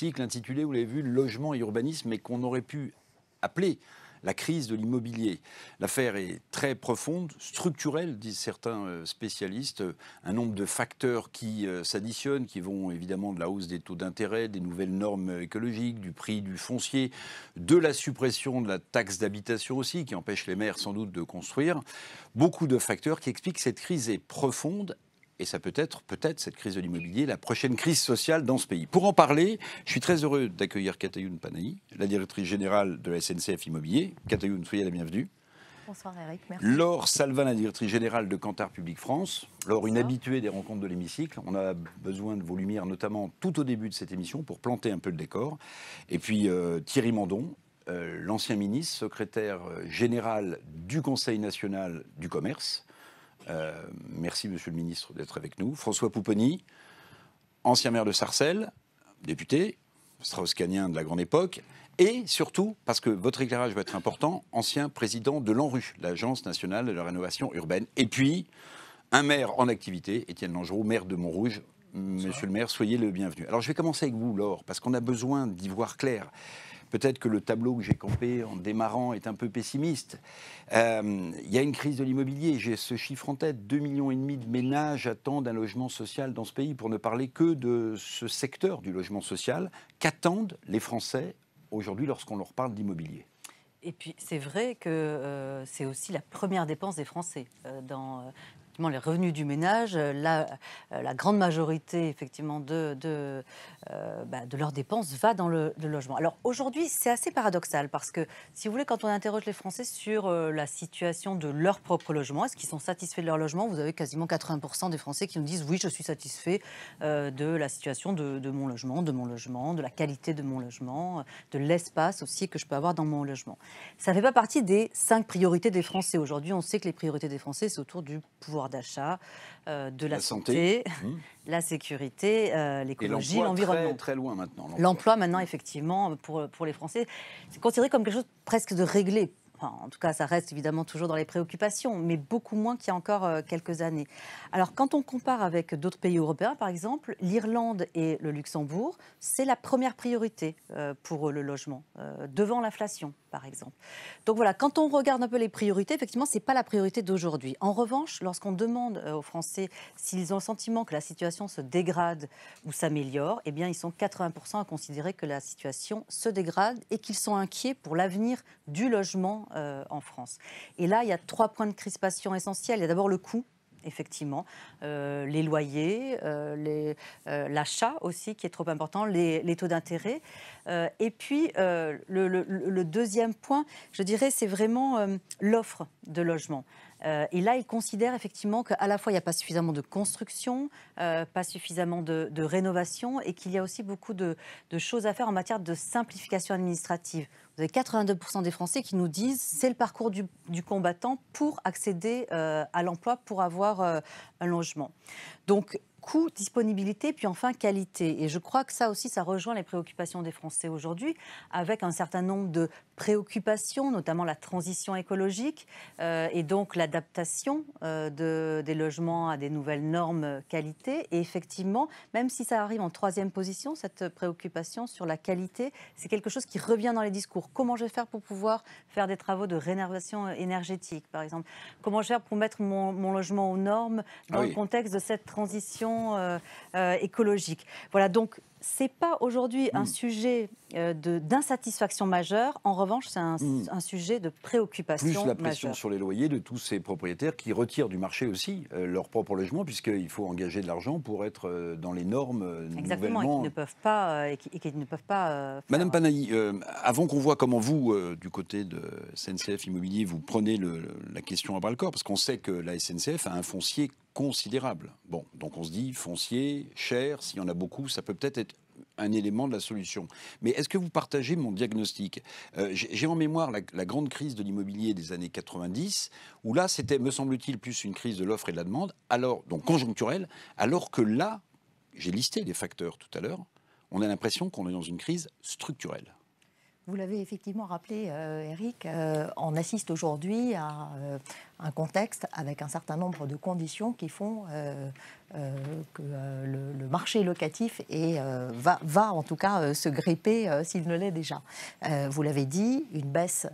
l'hémicycle intitulé, vous l'avez vu, Logement et urbanisme, mais qu'on aurait pu appeler la crise de l'immobilier. L'affaire est très profonde, structurelle, disent certains spécialistes. Un nombre de facteurs qui s'additionnent, qui vont évidemment de la hausse des taux d'intérêt, des nouvelles normes écologiques, du prix du foncier, de la suppression de la taxe d'habitation aussi, qui empêche les maires sans doute de construire. Beaucoup de facteurs qui expliquent que cette crise est profonde. Et ça peut être cette crise de l'immobilier, la prochaine crise sociale dans ce pays. Pour en parler, je suis très heureux d'accueillir Katayoun Panahi, la directrice générale de la SNCF Immobilier. Katayoun, soyez la bienvenue. Bonsoir Eric, merci. Laure Salvin, la directrice générale de Kantar Public France. Laure, une Bonsoir. habituée des rencontres de l'hémicycle. On a besoin de vos lumières, notamment tout au début de cette émission, pour planter un peu le décor. Et puis Thierry Mandon, l'ancien ministre, secrétaire général du Conseil national du commerce. Merci, monsieur le ministre, d'être avec nous. François Pupponi, ancien maire de Sarcelles, député, strauss-kahnien de la grande époque, et surtout, parce que votre éclairage va être important, ancien président de l'ANRU, l'Agence nationale de la rénovation urbaine. Et puis, un maire en activité, Étienne Langeroux, maire de Montrouge. Monsieur le maire, soyez le bienvenu. Alors, je vais commencer avec vous, Laure, parce qu'on a besoin d'y voir clair. Peut-être que le tableau que j'ai campé en démarrant est un peu pessimiste. Il y a une crise de l'immobilier. J'ai ce chiffre en tête. 2,5 millions de ménages attendent un logement social dans ce pays, pour ne parler que de ce secteur du logement social. Qu'attendent les Français aujourd'hui lorsqu'on leur parle d'immobilier? Et puis c'est vrai que c'est aussi la première dépense des Français dans les revenus du ménage. La grande majorité effectivement de leurs dépenses va dans le logement. Alors aujourd'hui, c'est assez paradoxal parce que, si vous voulez, quand on interroge les Français sur la situation de leur propre logement, est-ce qu'ils sont satisfaits de leur logement, vous avez quasiment 80% des Français qui nous disent oui, je suis satisfait de la situation de mon logement, de la qualité de mon logement, de l'espace aussi que je peux avoir dans mon logement. Ça ne fait pas partie des 5 priorités des Français. Aujourd'hui, on sait que les priorités des Français, c'est autour du pouvoir d'achat, de la santé, la sécurité, l'écologie, l'environnement. Très, très loin maintenant. L'emploi maintenant, effectivement, pour les Français, c'est considéré comme quelque chose presque de réglé. Enfin, en tout cas, ça reste évidemment toujours dans les préoccupations, mais beaucoup moins qu'il y a encore quelques années. Alors, quand on compare avec d'autres pays européens, par exemple, l'Irlande et le Luxembourg, c'est la première priorité pour le logement, devant l'inflation, par exemple. Donc voilà, quand on regarde un peu les priorités, effectivement, ce n'est pas la priorité d'aujourd'hui. En revanche, lorsqu'on demande aux Français s'ils ont le sentiment que la situation se dégrade ou s'améliore, eh bien, ils sont 80% à considérer que la situation se dégrade et qu'ils sont inquiets pour l'avenir du logement en France. Et là, il y a 3 points de crispation essentiels. Il y a d'abord le coût. Effectivement, les loyers, l'achat aussi qui est trop important, les taux d'intérêt. Et puis, le deuxième point, je dirais, c'est vraiment l'offre de logement. Et là, ils considèrent effectivement qu'à la fois, il n'y a pas suffisamment de construction, pas suffisamment de rénovation, et qu'il y a aussi beaucoup de choses à faire en matière de simplification administrative. Vous avez 82% des Français qui nous disent c'est le parcours du combattant pour accéder à l'emploi, pour avoir un logement. Donc, coût, disponibilité, puis enfin qualité. Et je crois que ça aussi, ça rejoint les préoccupations des Français aujourd'hui, avec un certain nombre de préoccupations, notamment la transition écologique et donc l'adaptation des logements à des nouvelles normes qualité. Et effectivement, même si ça arrive en 3e position, cette préoccupation sur la qualité, c'est quelque chose qui revient dans les discours. Comment je vais faire pour pouvoir faire des travaux de rénovation énergétique, par exemple? Comment je vais faire pour mettre mon logement aux normes dans le contexte de cette transition écologique? Voilà, donc c'est pas aujourd'hui un sujet d'insatisfaction majeure. En revanche, c'est un sujet de préoccupation majeure. Plus la pression sur les loyers de tous ces propriétaires qui retirent du marché aussi leur propre logement, puisqu'il faut engager de l'argent pour être dans les normes. Exactement, et qui ne peuvent pas. Madame Panahi, avant qu'on voit comment vous, du côté de SNCF Immobilier, vous prenez la question à bras-le-corps, parce qu'on sait que la SNCF a un foncier considérable. Bon, donc on se dit foncier, cher, s'il y en a beaucoup, ça peut peut-être être un élément de la solution. Mais est-ce que vous partagez mon diagnostic? J'ai en mémoire la grande crise de l'immobilier des années 90, où là, c'était, me semble-t-il, plus une crise de l'offre et de la demande, donc conjoncturelle, alors que là, j'ai listé les facteurs tout à l'heure, on a l'impression qu'on est dans une crise structurelle. Vous l'avez effectivement rappelé, Eric, on assiste aujourd'hui à un contexte avec un certain nombre de conditions qui font que le marché locatif va en tout cas se gripper s'il ne l'est déjà. Vous l'avez dit, une baisse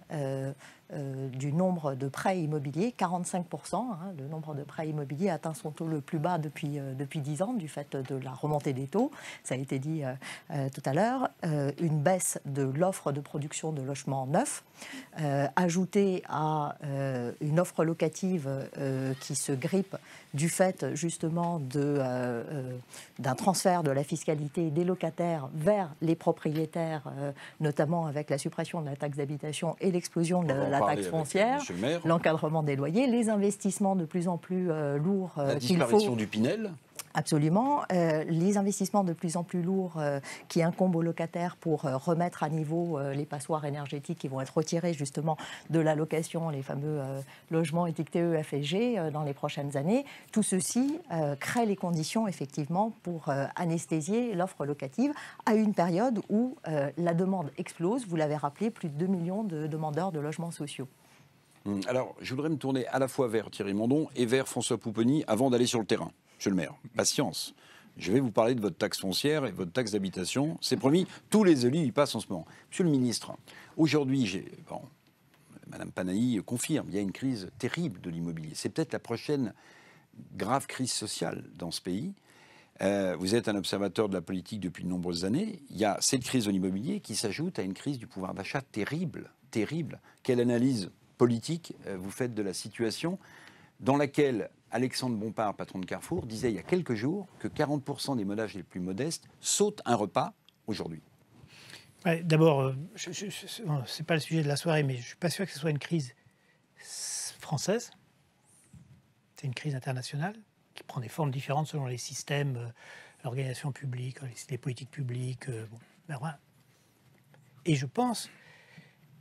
du nombre de prêts immobiliers, 45%. Le nombre de prêts immobiliers atteint son taux le plus bas depuis 10 ans du fait de la remontée des taux. Ça a été dit tout à l'heure. Une baisse de l'offre de production de logements neufs, ajoutée à une offre locative qui se grippe du fait justement d'un transfert de la fiscalité des locataires vers les propriétaires, notamment avec la suppression de la taxe d'habitation et l'explosion de la taxe foncière, l'encadrement des loyers, les investissements de plus en plus lourds. La disparition du Pinel. Absolument. Les investissements de plus en plus lourds qui incombent aux locataires pour remettre à niveau les passoires énergétiques qui vont être retirés justement de la location, les fameux logements étiquetés EFG dans les prochaines années. Tout ceci crée les conditions effectivement pour anesthésier l'offre locative à une période où la demande explose. Vous l'avez rappelé, plus de 2 millions de demandeurs de logements sociaux. Alors, je voudrais me tourner à la fois vers Thierry Mandon et vers François Pupponi avant d'aller sur le terrain. Monsieur le maire, patience. Je vais vous parler de votre taxe foncière et votre taxe d'habitation. C'est promis, tous les élus y passent en ce moment. Monsieur le ministre, aujourd'hui, Madame Panahi confirme, il y a une crise terrible de l'immobilier. C'est peut-être la prochaine grave crise sociale dans ce pays. Vous êtes un observateur de la politique depuis de nombreuses années. Il y a cette crise de l'immobilier qui s'ajoute à une crise du pouvoir d'achat terrible, terrible. Quelle analyse politique vous faites de la situation dans laquelle Alexandre Bompard, patron de Carrefour, disait il y a quelques jours que 40% des ménages les plus modestes sautent un repas aujourd'hui. Ouais, d'abord, ce n'est pas le sujet de la soirée, mais je ne suis pas sûr que ce soit une crise française. C'est une crise internationale qui prend des formes différentes selon les systèmes, l'organisation publique, les politiques publiques. Et je pense,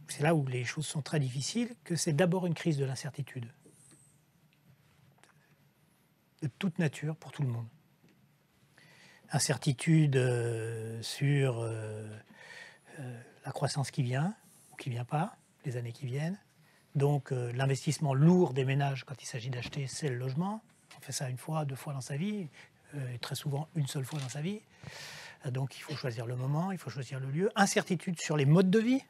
c'est là où les choses sont très difficiles, que c'est d'abord une crise de l'incertitude. De toute nature, pour tout le monde. Incertitude sur la croissance qui vient ou qui ne vient pas, les années qui viennent. Donc l'investissement lourd des ménages quand il s'agit d'acheter, c'est le logement. On fait ça une fois, 2 fois dans sa vie, et très souvent une seule fois dans sa vie. Donc il faut choisir le moment, il faut choisir le lieu. Incertitude sur les modes de vie.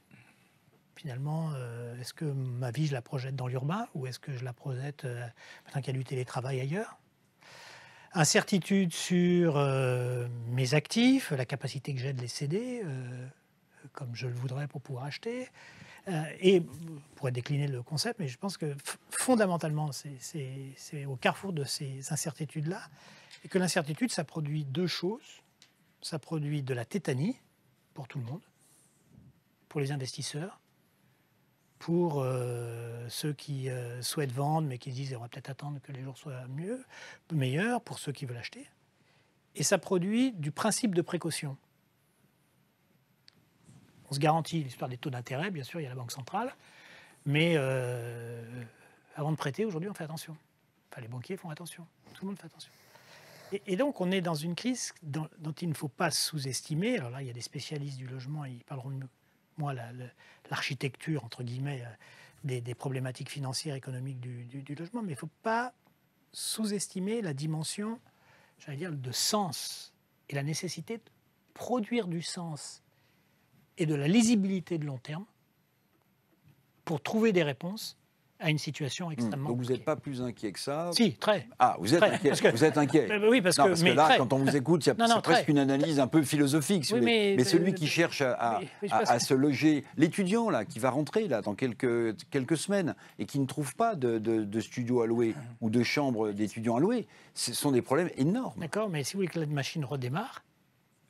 Finalement, est-ce que ma vie, je la projette dans l'urbain ou est-ce que je la projette maintenant qu'il y a du télétravail ailleurs ? Incertitude sur mes actifs, la capacité que j'ai de les céder, comme je le voudrais pour pouvoir acheter. Et on pourrait décliner le concept, mais je pense que fondamentalement, c'est au carrefour de ces incertitudes-là. Et que l'incertitude, ça produit 2 choses. Ça produit de la tétanie pour tout le monde, pour les investisseurs, pour ceux qui souhaitent vendre, mais qui disent on va peut-être attendre que les jours soient meilleurs, pour ceux qui veulent acheter. Et ça produit du principe de précaution. On se garantit l'histoire des taux d'intérêt, bien sûr, il y a la Banque centrale, mais avant de prêter, aujourd'hui, on fait attention. Enfin, les banquiers font attention, tout le monde fait attention. Et donc, on est dans une crise dont il ne faut pas sous-estimer. Alors là, il y a des spécialistes du logement, ils parleront de mieux. Moi, l'architecture, entre guillemets, des problématiques financières, économiques du logement, mais il ne faut pas sous-estimer la dimension, j'allais dire, de sens et la nécessité de produire du sens et de la lisibilité de long terme pour trouver des réponses à une situation extrêmement Donc vous n'êtes pas plus inquiet que ça? Si, très. Ah, vous êtes inquiet. Vous êtes inquiet. Oui, parce que là, très. quand on vous écoute, c'est presque une analyse un peu philosophique. Si oui, mais celui qui cherche à se loger, l'étudiant là, qui va rentrer là dans quelques semaines et qui ne trouve pas de studio à louer ou de chambre d'étudiants à louer, ce sont des problèmes énormes. D'accord, mais si vous voulez que la machine redémarre,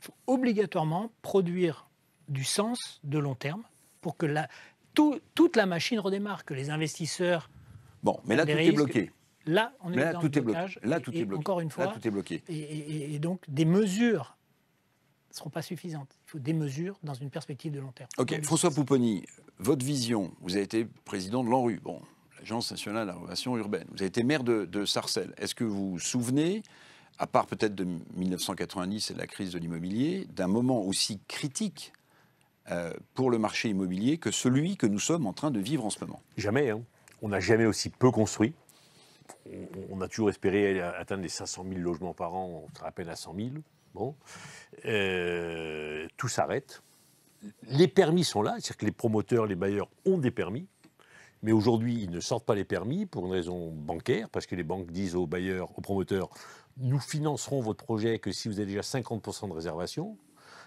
il faut obligatoirement produire du sens de long terme pour que toute la machine redémarre, que les investisseurs... Bon, mais là, tout est bloqué. Là, on est dans le blocage. Là, tout est bloqué. Encore une fois, là, tout est bloqué. Et donc, des mesures ne seront pas suffisantes. Il faut des mesures dans une perspective de long terme. OK. François Pupponi, votre vision, vous avez été président de l'ANRU, l'Agence nationale de la rénovation urbaine. Vous avez été maire de Sarcelles. Est-ce que vous vous souvenez, à part peut-être de 1990 et de la crise de l'immobilier, d'un moment aussi critique pour le marché immobilier que celui que nous sommes en train de vivre en ce moment? Jamais, hein. On n'a jamais aussi peu construit. On a toujours espéré atteindre les 500 000 logements par an, on sera à peine à 100 000. Bon. Tout s'arrête. Les permis sont là, c'est-à-dire que les promoteurs, les bailleurs ont des permis, mais aujourd'hui, ils ne sortent pas les permis pour une raison bancaire, parce que les banques disent aux bailleurs, aux promoteurs, nous financerons votre projet que si vous avez déjà 50% de réservation,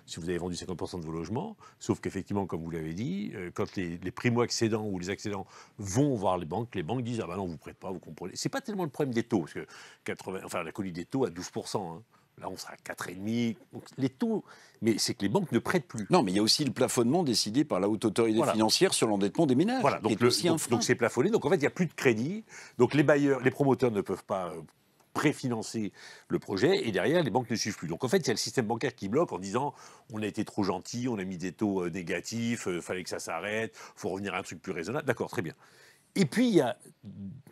si vous avez vendu 50% de vos logements, sauf qu'effectivement, comme vous l'avez dit, quand les primo-accédants ou les accédants vont voir les banques disent « Ah ben non, vous ne prêtez pas, vous comprenez ». Ce n'est pas tellement le problème des taux, parce que la colline des taux à 12%, hein. Là, on sera à 4,5%. Donc, les taux, mais c'est que les banques ne prêtent plus. Non, mais il y a aussi le plafonnement décidé par la Haute Autorité financière sur l'endettement des ménages. Voilà, donc c'est plafonné. Donc en fait, il n'y a plus de crédit. Donc les bailleurs, les promoteurs ne peuvent pas préfinancer le projet et derrière, les banques ne suivent plus. Donc en fait, il y a le système bancaire qui bloque en disant on a été trop gentil, on a mis des taux négatifs, fallait que ça s'arrête, il faut revenir à un truc plus raisonnable. D'accord, très bien. Et puis il y a,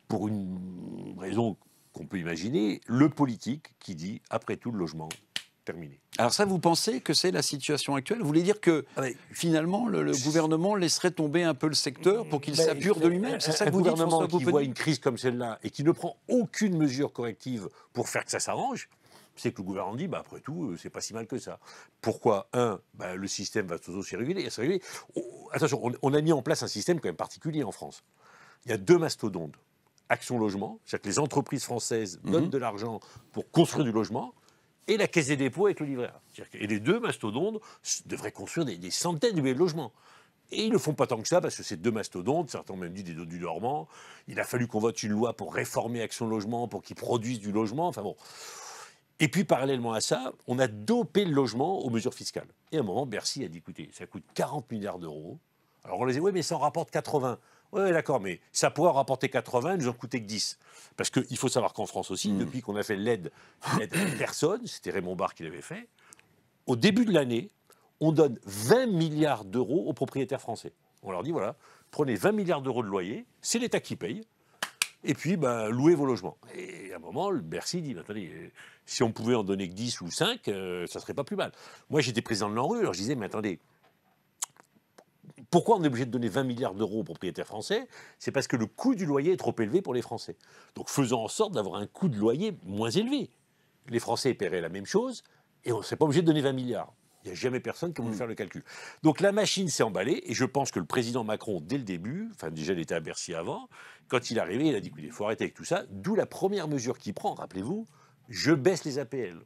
pour une raison qu'on peut imaginer, le politique qui dit, après tout, le logement, terminé. Alors ça, vous pensez que c'est la situation actuelle? Vous voulez dire que, finalement, le gouvernement laisserait tomber un peu le secteur pour qu'il s'appure de lui-même? C'est ça que vous dites, gouvernement qui voit une crise comme celle-là et qui ne prend aucune mesure corrective pour faire que ça s'arrange, c'est que le gouvernement dit, après tout, c'est pas si mal que ça. Pourquoi? Le système va se réguler. Attention, on a mis en place un système quand même particulier en France. Il y a 2 mastodontes. Action Logement, c'est-à-dire que les entreprises françaises donnent de l'argent pour construire du logement, et la Caisse des dépôts avec le livret A. Et les 2 mastodontes devraient construire des centaines de milliers de logements. Et ils ne le font pas tant que ça, parce que ces 2 mastodontes, certains ont même dit du dormant, il a fallu qu'on vote une loi pour réformer Action Logement, pour qu'ils produisent du logement, enfin bon. Et puis, parallèlement à ça, on a dopé le logement aux mesures fiscales. Et à un moment, Bercy a dit, écoutez, ça coûte 40 milliards d'euros. Alors on les dit, oui, mais ça en rapporte 80. Oui, d'accord, mais ça pourrait en rapporter 80, nous en coûter que 10. Parce qu'il faut savoir qu'en France aussi, depuis qu'on a fait l'aide à personne, c'était Raymond Barre qui l'avait fait, au début de l'année, on donne 20 milliards d'euros aux propriétaires français. On leur dit, voilà, prenez 20 milliards d'euros de loyer, c'est l'État qui paye, et puis louez vos logements. Et à un moment, le Bercy dit, attendez, si on pouvait en donner que 10 ou 5, ça serait pas plus mal. Moi, j'étais président de l'ANRU, alors je disais, mais attendez, pourquoi on est obligé de donner 20 milliards d'euros aux propriétaires français? C'est parce que le coût du loyer est trop élevé pour les Français. Donc faisons en sorte d'avoir un coût de loyer moins élevé. Les Français paieraient la même chose et on ne serait pas obligé de donner 20 milliards. Il n'y a jamais personne qui a voulu faire le calcul. Donc la machine s'est emballée et je pense que le président Macron, dès le début, enfin déjà il était à Bercy avant, quand il est arrivé, il a dit qu'il faut arrêter avec tout ça, d'où la première mesure qu'il prend, rappelez-vous, je baisse les APL.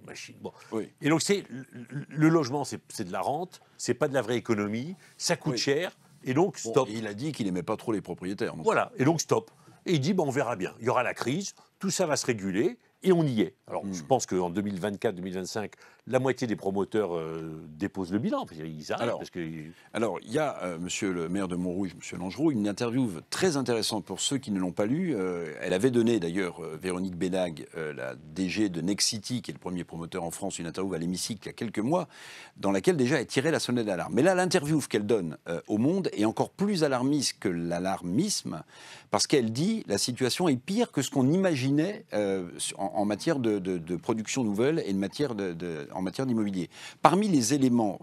Machine. Bon. Oui. Et donc le logement, c'est de la rente, c'est pas de la vraie économie, ça coûte cher, et donc stop. Et il a dit qu'il n'aimait pas trop les propriétaires. Voilà, et donc stop. Et il dit, on verra bien, il y aura la crise, tout ça va se réguler, et on y est. Alors je pense qu'en 2024-2025, la moitié des promoteurs déposent le bilan. Ils arrêtent alors, il y a, monsieur le maire de Montrouge, monsieur Langeroux, une interview très intéressante pour ceux qui ne l'ont pas lue. Elle avait donné d'ailleurs, Véronique Bénag, la DG de Nexity, qui est le premier promoteur en France, une interview à l'hémicycle il y a quelques mois, dans laquelle déjà elle tirait la sonnette d'alarme. Mais là, l'interview qu'elle donne au Monde est encore plus alarmiste que l'alarmisme, parce qu'elle dit la situation est pire que ce qu'on imaginait en matière de production nouvelle et en matière d'immobilier. Parmi les éléments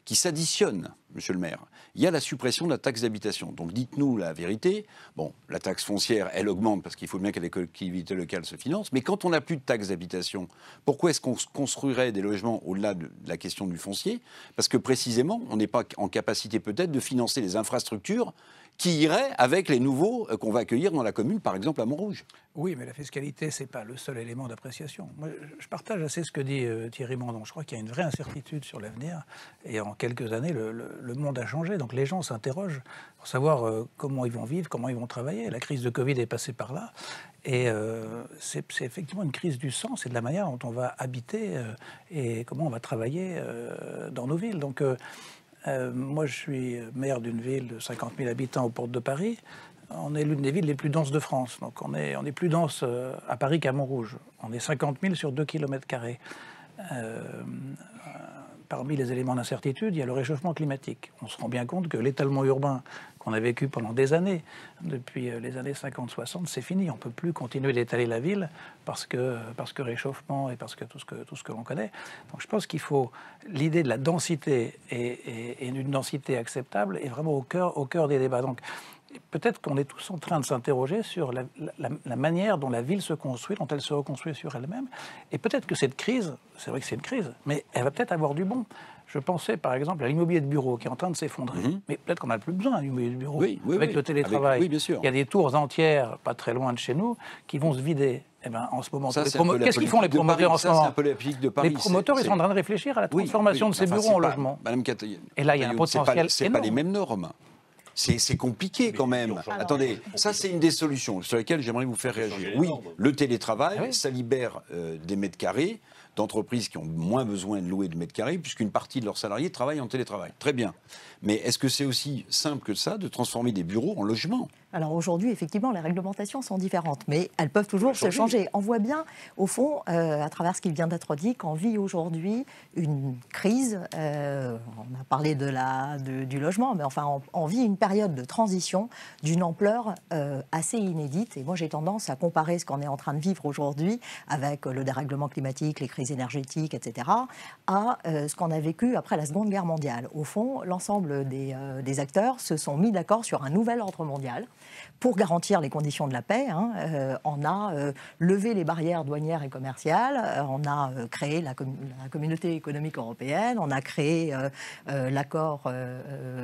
qui s'additionnent, monsieur le maire, il y a la suppression de la taxe d'habitation. Donc dites-nous la vérité. Bon, la taxe foncière, elle augmente parce qu'il faut bien que les collectivités locales se financent. Mais quand on n'a plus de taxe d'habitation, pourquoi est-ce qu'on construirait des logements au-delà de la question du foncier? Parce que précisément, on n'est pas en capacité peut-être de financer les infrastructures qui iraient avec les nouveaux qu'on va accueillir dans la commune, par exemple à Montrouge. Oui, mais la fiscalité, ce n'est pas le seul élément d'appréciation. Moi, je partage assez ce que dit Thierry Mandon. Je crois qu'il y a une vraie incertitude sur l'avenir. Et en quelques années, le monde a changé. Donc les gens s'interrogent pour savoir comment ils vont vivre, comment ils vont travailler. La crise de Covid est passée par là. Et c'est effectivement une crise du sens et de la manière dont on va habiter et comment on va travailler dans nos villes. Donc moi, je suis maire d'une ville de 50 000 habitants aux portes de Paris. On est l'une des villes les plus denses de France. Donc on est plus dense à Paris qu'à Montrouge. On est 50 000 sur 2 km². Parmi les éléments d'incertitude, il y a le réchauffement climatique. On se rend bien compte que l'étalement urbain qu'on a vécu pendant des années, depuis les années 50-60, c'est fini. On ne peut plus continuer d'étaler la ville parce que réchauffement et parce que tout ce que l'on connaît. Donc je pense qu'il faut... L'idée de la densité et d'une densité acceptable est vraiment au cœur des débats. Donc peut-être qu'on est tous en train de s'interroger sur la manière dont la ville se construit, dont elle se reconstruit sur elle-même. Et peut-être que cette crise, c'est vrai que c'est une crise, mais elle va peut-être avoir du bon. Je pensais par exemple à l'immobilier de bureau qui est en train de s'effondrer. Mais peut-être qu'on n'a plus besoin d'immobilier de bureau. Avec le télétravail, oui, bien sûr. il y a des tours entières, pas très loin de chez nous, qui vont se vider. Eh ben, en ce moment, qu'est-ce qu'ils font les promoteurs en ce moment? C'est un peu la politique de Paris. Les promoteurs, ils sont en train de réfléchir à la transformation de ces bureaux en logements. Et là, il y a un potentiel c'est pas les mêmes normes. C'est compliqué quand même. Attendez, ça c'est une des solutions sur lesquelles j'aimerais vous faire réagir. Oui, le télétravail, ça libère des mètres carrés d'entreprises qui ont moins besoin de louer de mètres carrés puisqu'une partie de leurs salariés travaillent en télétravail. Très bien. Mais est-ce que c'est aussi simple que ça de transformer des bureaux en logements? Alors aujourd'hui, effectivement, les réglementations sont différentes, mais elles peuvent toujours se changer. On voit bien, au fond, à travers ce qui vient d'être dit, qu'on vit aujourd'hui une crise. On a parlé du logement, mais enfin, on vit une période de transition d'une ampleur assez inédite. Et moi, j'ai tendance à comparer ce qu'on est en train de vivre aujourd'hui avec le dérèglement climatique, les crises énergétiques, etc., à ce qu'on a vécu après la Seconde Guerre mondiale. Au fond, l'ensemble des acteurs se sont mis d'accord sur un nouvel ordre mondial pour garantir les conditions de la paix. On a levé les barrières douanières et commerciales, on a créé la communauté économique européenne, on a créé l'accord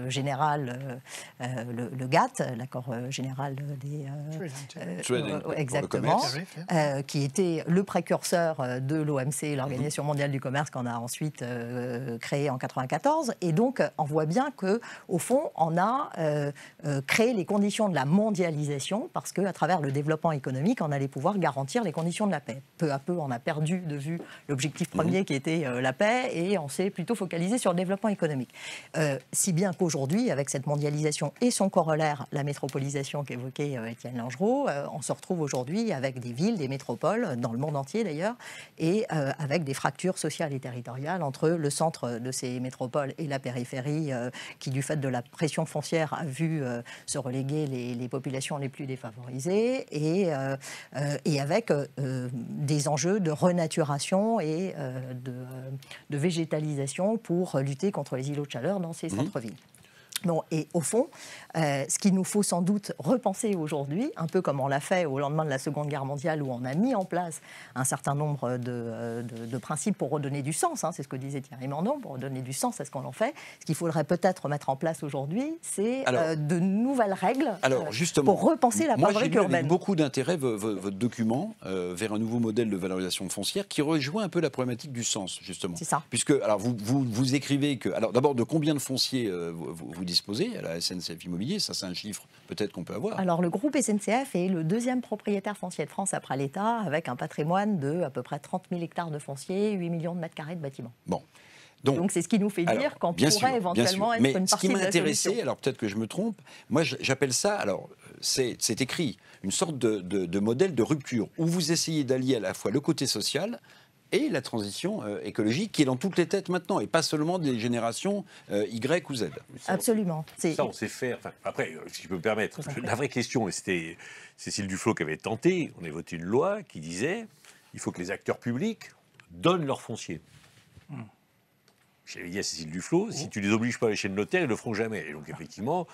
général, le GATT, l'accord général des... exactement, qui était le précurseur de l'OMC, l'Organisation mondiale du commerce, qu'on a ensuite créé en 1994. Et donc, on voit bien qu'au fond, on a créé les conditions de la mondialisation parce qu'à travers le développement économique, on allait pouvoir garantir les conditions de la paix. Peu à peu, on a perdu de vue l'objectif premier qui était la paix et on s'est plutôt focalisé sur le développement économique. Si bien qu'aujourd'hui, avec cette mondialisation et son corollaire, la métropolisation qu'évoquait Étienne Langereau, on se retrouve aujourd'hui avec des villes, des métropoles, dans le monde entier d'ailleurs, et avec des fractures sociales et territoriales entre le centre de ces métropoles et la périphérie qui, du fait de la pression foncière, a vu se reléguer les populations les plus défavorisées et avec des enjeux de renaturation et de végétalisation pour lutter contre les îlots de chaleur dans ces centres-villes. Bon, et au fond, ce qu'il nous faut sans doute repenser aujourd'hui, un peu comme on l'a fait au lendemain de la Seconde Guerre mondiale, où on a mis en place un certain nombre de principes pour redonner du sens, c'est ce que disait Thierry Mandon, pour redonner du sens à ce qu'on en fait. Ce qu'il faudrait peut-être mettre en place aujourd'hui, c'est de nouvelles règles pour repenser la fabrique urbaine. Avec beaucoup d'intérêt votre document vers un nouveau modèle de valorisation foncière qui rejoint un peu la problématique du sens, justement. C'est ça. Puisque, alors, vous écrivez que... Alors, d'abord, de combien de fonciers vous disposez à la SNCF Immobilier? Ça, c'est un chiffre peut-être qu'on peut avoir. Alors, le groupe SNCF est le deuxième propriétaire foncier de France après l'État, avec un patrimoine de à peu près 30 000 hectares de foncier, 8 millions de mètres carrés de bâtiments. Bon. Donc c'est ce qui nous fait dire qu'on pourrait éventuellement être une partie de la solution. Mais ce qui m'a intéressé, alors peut-être que je me trompe, moi j'appelle ça, alors c'est écrit, une sorte de modèle de rupture, où vous essayez d'allier à la fois le côté social et la transition écologique qui est dans toutes les têtes maintenant, et pas seulement des générations Y ou Z. Absolument. Ça, on sait faire. Enfin, après, si je peux me permettre, la vraie question, et c'était Cécile Duflot qui avait tenté, on a voté une loi qui disait il faut que les acteurs publics donnent leur foncier. J'avais dit à Cécile Duflot, si tu les obliges pas à aller chez le notaire, ils le feront jamais. Et donc, effectivement,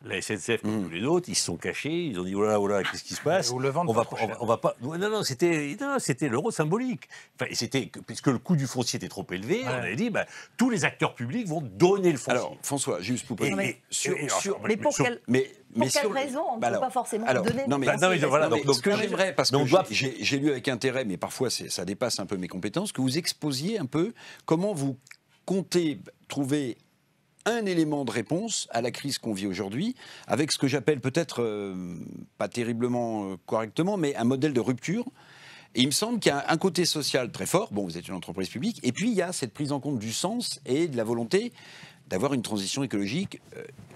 la SNCF, comme tous les autres, ils se sont cachés, ils ont dit oh là, qu'est-ce qui se passe? Ou le vendre on va pas. Non, c'était l'euro symbolique. Enfin, puisque le coût du foncier était trop élevé, on avait dit tous les acteurs publics vont donner le foncier. Alors, François, juste pour mais pour quelle raison on ne peut pas forcément donner ce que j'aimerais, parce que j'ai lu avec intérêt, mais parfois ça dépasse un peu mes compétences, que vous exposiez un peu comment vous comptez trouver un élément de réponse à la crise qu'on vit aujourd'hui, avec ce que j'appelle peut-être, pas terriblement correctement, mais un modèle de rupture. Et il me semble qu'il y a un côté social très fort, bon, vous êtes une entreprise publique, et puis il y a cette prise en compte du sens et de la volonté d'avoir une transition écologique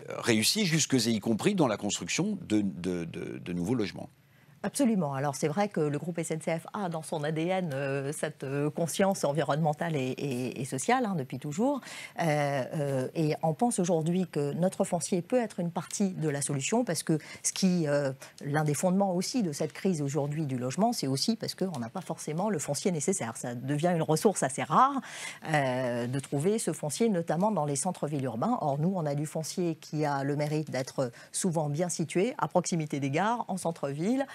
réussie, jusque et y compris dans la construction de nouveaux logements. Absolument. Alors c'est vrai que le groupe SNCF a dans son ADN cette conscience environnementale et sociale depuis toujours. Et on pense aujourd'hui que notre foncier peut être une partie de la solution parce que l'un des fondements aussi de cette crise aujourd'hui du logement, c'est aussi parce qu'on n'a pas forcément le foncier nécessaire. Ça devient une ressource assez rare de trouver ce foncier, notamment dans les centres-villes urbains. Or nous, on a du foncier qui a le mérite d'être souvent bien situé, à proximité des gares, en centre-ville.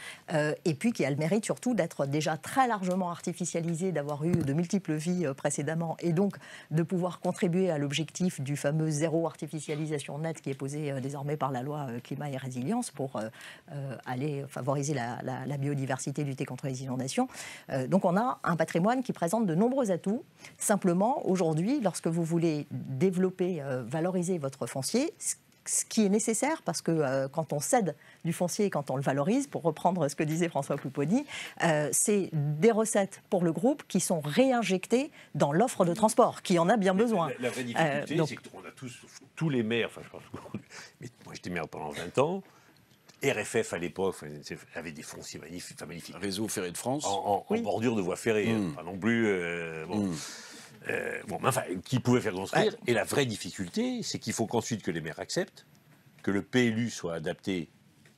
Et puis qui a le mérite surtout d'être déjà très largement artificialisé, d'avoir eu de multiples vies précédemment et donc de pouvoir contribuer à l'objectif du fameux zéro artificialisation nette qui est posé désormais par la loi climat et résilience pour aller favoriser la biodiversité, lutter contre les inondations. Donc on a un patrimoine qui présente de nombreux atouts. Simplement, aujourd'hui, lorsque vous voulez développer, valoriser votre foncier, ce qui est nécessaire, parce que quand on cède du foncier et quand on le valorise, pour reprendre ce que disait François Pupponi, c'est des recettes pour le groupe qui sont réinjectées dans l'offre de transport, qui en a bien besoin. La vraie difficulté, c'est qu'on a tous les maires, enfin je pense, mais moi j'étais maire pendant 20 ans, RFF à l'époque avait des fonciers magnifiques. Réseau ferré de France. En bordure de voie ferrée, pas non plus... qui pouvaient faire construire. Ouais. Et la vraie difficulté, c'est qu'il faut qu'ensuite que les maires acceptent, que le PLU soit adapté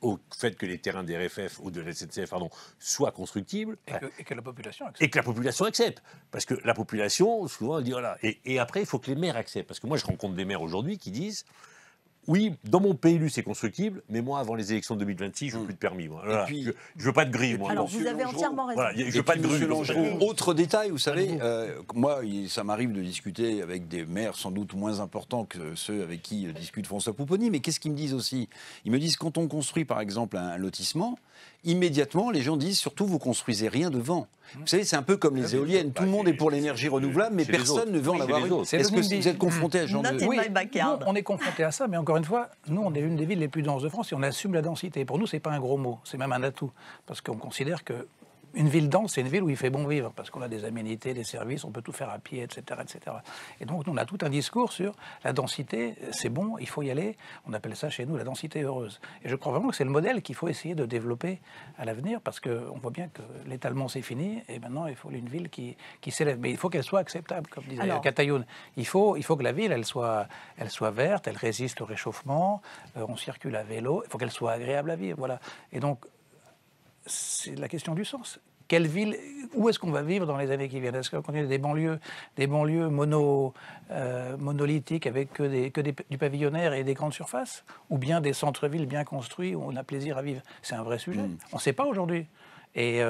au fait que les terrains des RFF ou de la SNCF soient constructibles. Et que la population accepte. Et que la population accepte. Parce que la population, souvent, elle dit voilà. Et après, il faut que les maires acceptent. Parce que moi, je rencontre des maires aujourd'hui qui disent oui, dans mon PLU, c'est constructible, mais moi, avant les élections de 2026, je veux plus de permis. Moi. Voilà. Puis, je veux pas de grille. Moi. Alors, vous avez entièrement raison. Voilà, je veux pas de grille. Autre détail, vous savez, moi, ça m'arrive de discuter avec des maires sans doute moins importants que ceux avec qui discute François Pupponi, mais qu'est-ce qu'ils me disent aussi? Ils me disent, quand on construit, par exemple, un lotissement, immédiatement, les gens disent, surtout, vous construisez rien devant. Vous savez, c'est un peu comme les éoliennes. Tout le monde est pour l'énergie renouvelable, mais personne ne veut en avoir une. Est-ce que vous êtes confronté à ce genre de... Oui, on est confronté à ça, mais encore une fois, nous, on est l'une des villes les plus denses de France et on assume la densité. Pour nous, c'est pas un gros mot, c'est même un atout. Parce qu'on considère que une ville dense, c'est une ville où il fait bon vivre, parce qu'on a des aménités, des services, on peut tout faire à pied, etc., etc. Et donc, on a tout un discours sur la densité, c'est bon, il faut y aller. On appelle ça chez nous la densité heureuse. Et je crois vraiment que c'est le modèle qu'il faut essayer de développer à l'avenir, parce qu'on voit bien que l'étalement, c'est fini, et maintenant, il faut une ville qui s'élève. Mais il faut qu'elle soit acceptable, comme disait Katayoun. Il faut que la ville, elle soit verte, elle résiste au réchauffement, on circule à vélo, il faut qu'elle soit agréable à vivre. Voilà. Et donc, c'est la question du sens. Quelle ville, où est-ce qu'on va vivre dans les années qui viennent? Est-ce qu'on continue des banlieues monolithiques avec du pavillonnaire et des grandes surfaces? Ou bien des centres-villes bien construits où on a plaisir à vivre? C'est un vrai sujet. On ne sait pas aujourd'hui. Et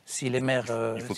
si les maires... il faut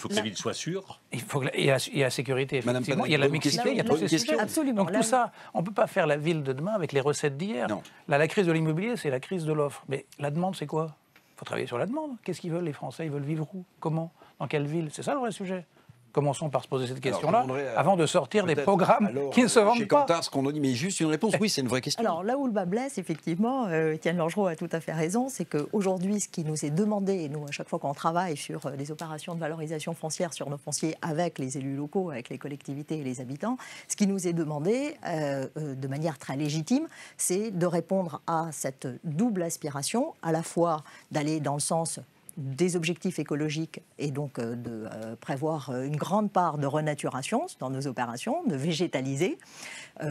que la ville soit sûre. Il y a la sécurité, effectivement. Il y a la mixité, il y a tous ces sujets. Absolument. Donc tout ça, on ne peut pas faire la ville de demain avec les recettes d'hier. Là, la crise de l'immobilier, c'est la crise de l'offre. Mais la demande, c'est quoi? Il faut travailler sur la demande. Qu'est-ce qu'ils veulent, les Français? Ils veulent vivre où? Comment? Dans quelle ville? C'est ça le vrai sujet. Commençons par se poser cette question-là, avant de sortir des programmes qui ne se vendent chez pas. Kantar, ce qu'on nous dit, mais juste une réponse, oui, c'est une vraie question. Alors là où le bas blesse, effectivement, Étienne Langereau a tout à fait raison, c'est qu'aujourd'hui, ce qui nous est demandé, et nous, à chaque fois qu'on travaille sur les opérations de valorisation foncière sur nos fonciers avec les élus locaux, avec les collectivités et les habitants, ce qui nous est demandé, de manière très légitime, c'est de répondre à cette double aspiration, à la fois d'aller dans le sens des objectifs écologiques et donc de prévoir une grande part de renaturation dans nos opérations, de végétaliser.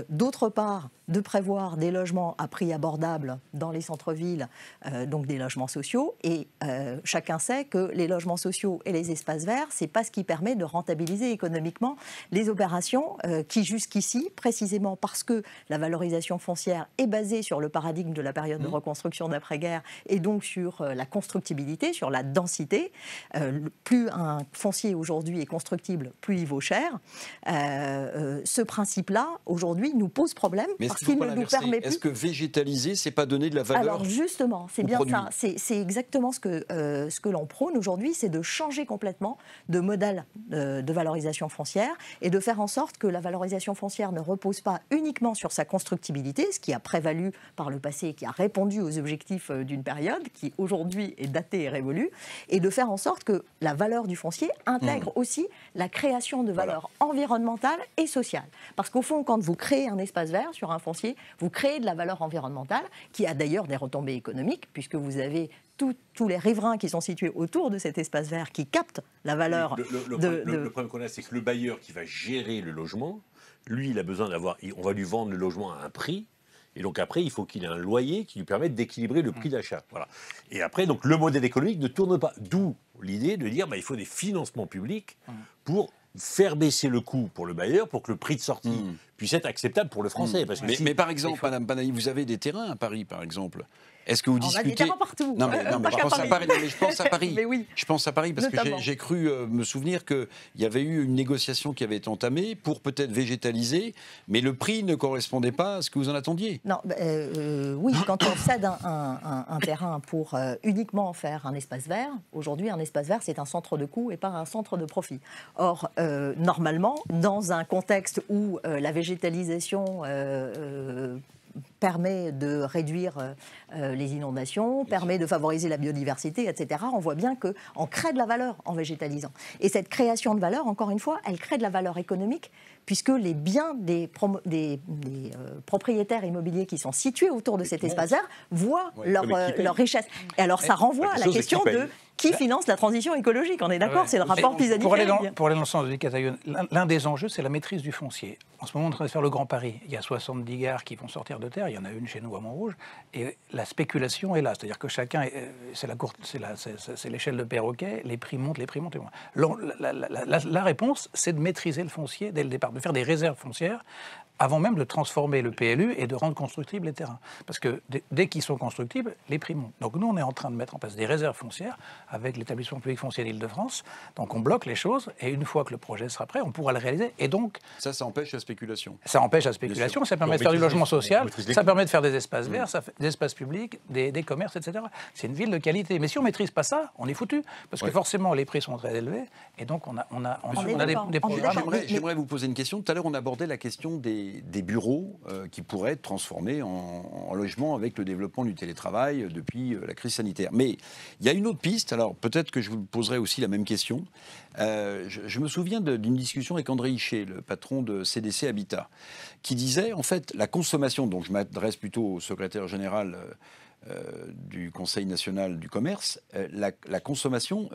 D'autre part, de prévoir des logements à prix abordable dans les centres-villes, donc des logements sociaux. Et chacun sait que les logements sociaux et les espaces verts, c'est pas ce qui permet de rentabiliser économiquement les opérations qui jusqu'ici, précisément parce que la valorisation foncière est basée sur le paradigme de la période de reconstruction d'après-guerre et donc sur la constructibilité, sur la densité. Plus un foncier aujourd'hui est constructible, plus il vaut cher. Ce principe-là, aujourd'hui, nous pose problème parce qu'il ne nous permet plus... Est-ce que végétaliser, c'est pas donner de la valeur? Alors justement, c'est bien ça. C'est exactement ce que l'on prône aujourd'hui, c'est de changer complètement de modèle de valorisation foncière et de faire en sorte que la valorisation foncière ne repose pas uniquement sur sa constructibilité, ce qui a prévalu par le passé et qui a répondu aux objectifs d'une période qui aujourd'hui est datée et révolue, PLU, et de faire en sorte que la valeur du foncier intègre aussi la création de valeur environnementale et sociale. Parce qu'au fond, quand vous créez un espace vert sur un foncier, vous créez de la valeur environnementale, qui a d'ailleurs des retombées économiques, puisque vous avez tous les riverains qui sont situés autour de cet espace vert qui captent la valeur le problème qu'on a, c'est que le bailleur qui va gérer le logement, lui, il a besoin d'avoir... On va lui vendre le logement à un prix, et donc après, il faut qu'il ait un loyer qui lui permette d'équilibrer le prix d'achat. Voilà. Et après, donc, le modèle économique ne tourne pas. D'où l'idée de dire il faut des financements publics pour faire baisser le coût pour le bailleur, pour que le prix de sortie puisse être acceptable pour le Français. Parce que mais par exemple, Madame Panahi, vous avez des terrains à Paris, par exemple. Est-ce que vous discutez... On a des terrains partout. Non, mais je pense à Paris. Non, mais je pense à Paris. Mais oui. Je pense à Paris parce Notamment. que j'ai cru me souvenir qu'il y avait eu une négociation qui avait été entamée pour peut-être végétaliser, mais le prix ne correspondait pas à ce que vous en attendiez. Non, oui, quand on cède un terrain pour uniquement faire un espace vert, aujourd'hui, un espace vert, c'est un centre de coût et pas un centre de profit. Or, normalement, dans un contexte où la végétalisation permet de réduire les inondations, permet de favoriser la biodiversité, etc. On voit bien qu'on crée de la valeur en végétalisant. Et cette création de valeur, encore une fois, elle crée de la valeur économique, puisque les biens des propriétaires immobiliers qui sont situés autour de cet espace vert voient leur richesse. Et alors ça renvoie à la question de qui finance la transition écologique. On est d'accord, c'est le rapport Pisani. Pour aller dans le sens de Catalogne, l'un des enjeux, c'est la maîtrise du foncier. En ce moment, on est en train de faire le Grand Paris. Il y a 70 gares qui vont sortir de terre. Il y en a une chez nous à Montrouge. Et la spéculation est là. C'est-à-dire que chacun, c'est l'échelle de perroquet. Les prix montent, les prix montent. La réponse, c'est de maîtriser le foncier dès le départ, de faire des réserves foncières avant même de transformer le PLU et de rendre constructibles les terrains. Parce que dès qu'ils sont constructibles, les prix montent. Donc nous, on est en train de mettre en place des réserves foncières avec l'établissement public foncier d'Île-de-France. Donc on bloque les choses et une fois que le projet sera prêt, on pourra le réaliser. Et donc... Ça empêche la spéculation. Ça empêche la spéculation, ça permet de faire du logement social, ça permet de faire des espaces verts, des espaces publics, des commerces, etc. C'est une ville de qualité. Mais si on ne maîtrise pas ça, on est foutu. Parce que forcément, les prix sont très élevés et donc on a des programmes... J'aimerais vous poser une question. Tout à l'heure, on abordait la question des bureaux qui pourraient être transformés en logements avec le développement du télétravail depuis la crise sanitaire. Mais il y a une autre piste, alors peut-être que je vous poserai aussi la même question. Je me souviens d'une discussion avec André Hichet, le patron de CDC Habitat, qui disait, en fait, la consommation, donc je m'adresse plutôt au secrétaire général du Conseil national du commerce, la consommation